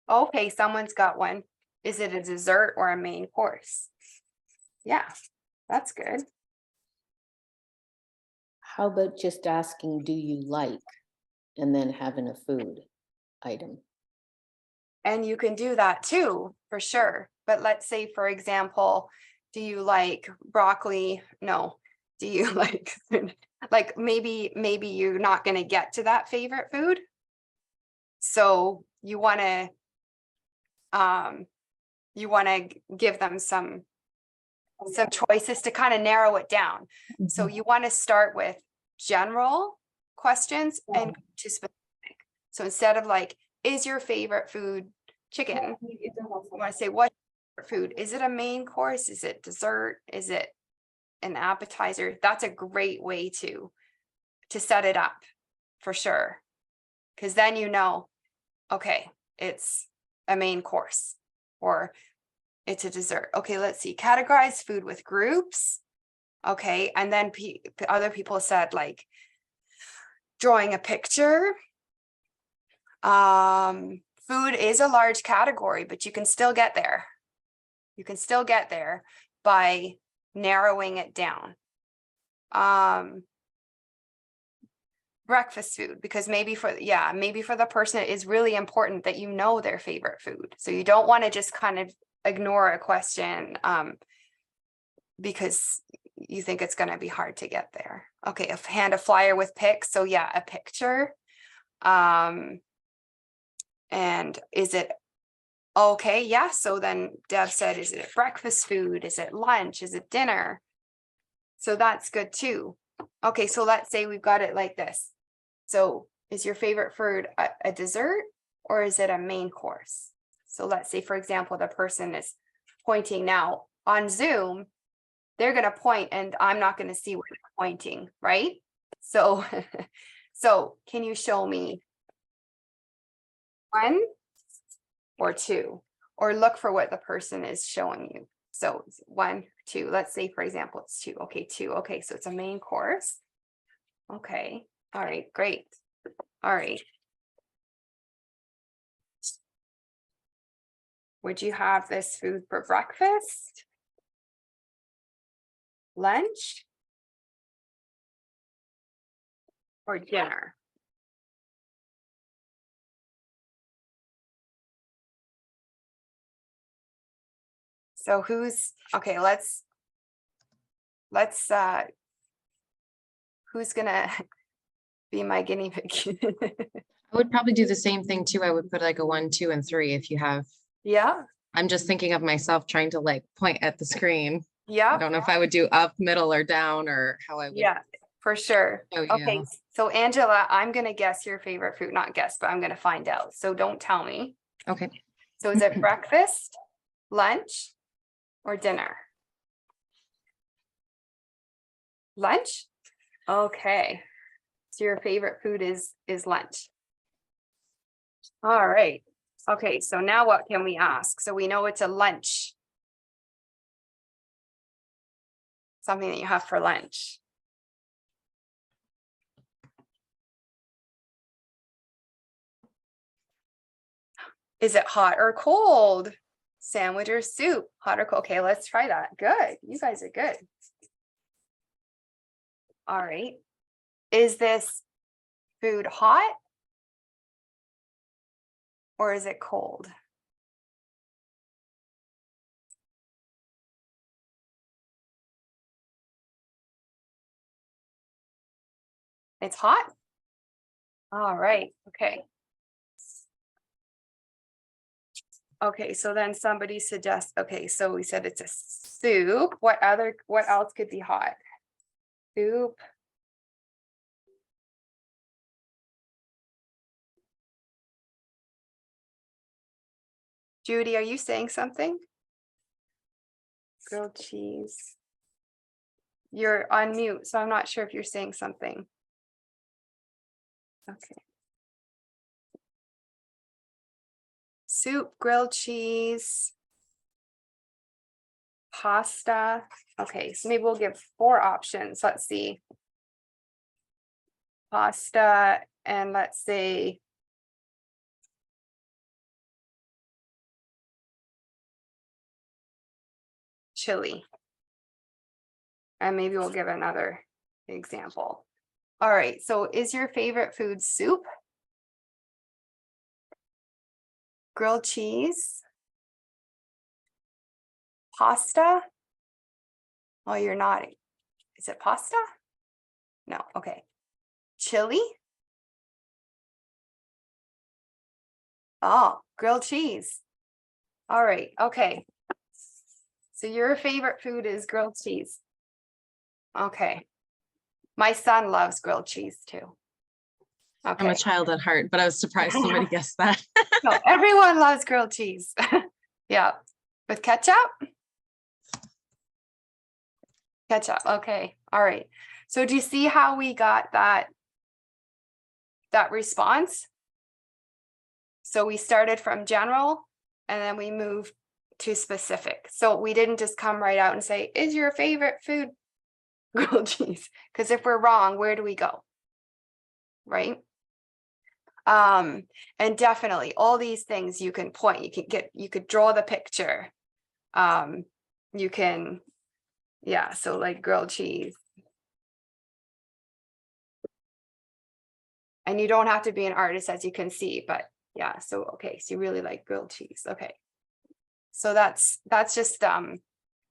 Okay, someone's got one. Is it a dessert or a main course? Yeah, that's good. How about just asking, do you like, and then having a food item? And you can do that too, for sure. But let's say, for example, Do you like broccoli? No. Do you like maybe you're not going to get to that favorite food? So you want to give them some choices to kind of narrow it down. So you want to start with general questions and go to specific. So instead of like, is your favorite food chicken? You want to say, what food? Is it a main course? Is it dessert? Is it an appetizer? That's a great way to set it up for sure. Because then you know, okay, it's a main course or it's a dessert. Okay, let's see. Categorize food with groups. Okay, and then other people said like drawing a picture. Food is a large category, but you can still get there. You can still get there by narrowing it down. Breakfast food, because maybe for the person it is really important that you know their favorite food. So you don't want to just kind of ignore a question because you think it's going to be hard to get there. Okay, hand a flyer with pics. So yeah, a picture. And is it okay? Yeah. So then Deb said, is it breakfast food? Is it lunch? Is it dinner? So that's good too. Okay, so let's say we've got it like this. So is your favorite food a dessert or is it a main course? So let's say, for example, the person is pointing now on Zoom, they're going to point and I'm not going to see where they're pointing, right? So, so can you show me 1 or 2, or look for what the person is showing you? So 1, 2, let's say, for example, it's 2. Okay, 2. Okay, so it's a main course. Okay. All right, great. All right. Would you have this food for breakfast? Lunch? Or dinner? So okay, who's gonna be my guinea pig? I would probably do the same thing too. I would put like a 1, 2, and 3 if you have. Yeah. I'm just thinking of myself trying to like point at the screen. Yeah. I don't know if I would do up, middle, or down, or how I would. Yeah, for sure. show you. Okay, so Angela, I'm gonna guess your favorite food, not guess, but I'm gonna find out. So don't tell me. Okay. So is it breakfast, lunch, or dinner? Lunch? Okay. So your favorite food is lunch. All right. Okay, so now what can we ask? So we know it's a lunch. Something that you have for lunch. Is it hot or cold? Sandwich or soup? Hot or cold? Okay, let's try that. Good. You guys are good. All right. Is this food hot or is it cold? It's hot? All right. Okay. Okay, so then somebody suggests, okay, so we said it's a soup. What else could be hot? Soup. Judy, are you saying something? Grilled cheese. You're on mute, so I'm not sure if you're saying something. Okay. Soup, grilled cheese, pasta. Okay, so maybe we'll give 4 options. Let's see. Pasta, and let's say chili. And maybe we'll give another example. All right, so is your favorite food soup? Grilled cheese? Pasta? Oh, you're nodding. Is it pasta? No, okay. Chili? Oh, grilled cheese. All right, okay. So your favorite food is grilled cheese. Okay. My son loves grilled cheese too. I'm a Okay. child at heart, but I was surprised somebody guessed that. No, everyone loves grilled cheese. Yeah. With ketchup? Ketchup. Okay. All right. So do you see how we got that response? So we started from general and then we moved to specific. So we didn't just come right out and say, is your favorite food grilled cheese? Because if we're wrong, where do we go? Right? And definitely all these things you can point, you could draw the picture. You can, yeah, so like grilled cheese. And you don't have to be an artist, as you can see, but yeah, so okay, so you really like grilled cheese. Okay. So that's just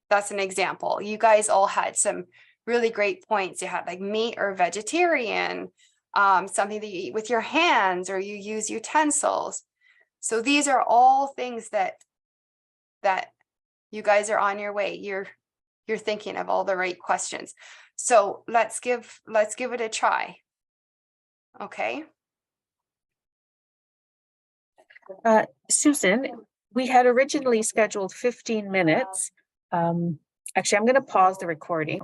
that's an example. You guys all had some really great points. You had like meat or vegetarian, something that you eat with your hands or you use utensils. So these are all things that you guys are on your way. You're thinking of all the right questions. So let's give it a try. Okay. Susan, we had originally scheduled 15 minutes. Actually, I'm going to pause the recording.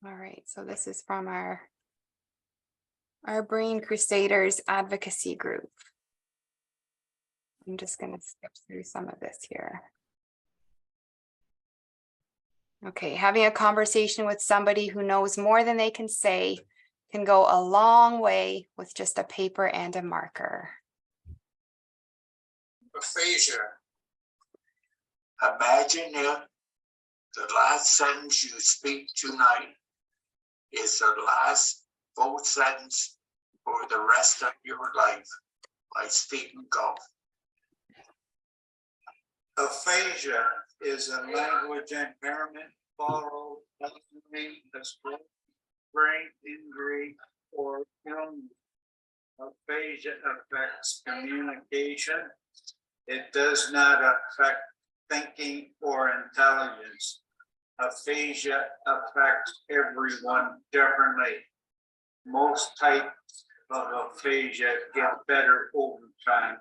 All right, so this is from our Brain Crusaders advocacy group. I'm just going to skip through some of this here. Okay, having a conversation with somebody who knows more than they can say can go a long way with just a paper and a marker. Aphasia. Imagine if the last sentence you speak tonight is the last full sentence for the rest of your life, like Stephen Gulf. Aphasia is a language impairment followed by a stroke, brain injury, or illness. Aphasia affects communication. It does not affect thinking or intelligence. Aphasia affects everyone differently. Most types of aphasia get better over time.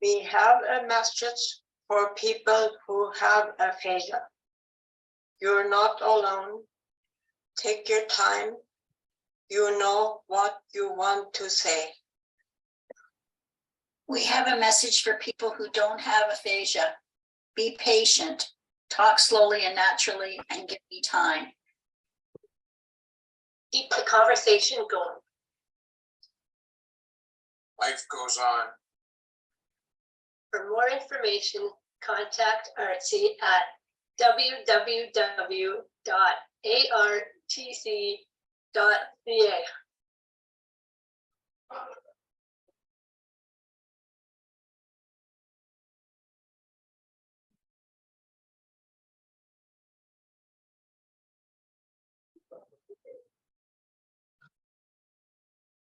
We have a message for people who have aphasia. You're not alone. Take your time. You know what you want to say. We have a message for people who don't have aphasia. Be patient, talk slowly and naturally, and give me time. Keep the conversation going. Life goes on. For more information, contact Artsy at www.artc.ca.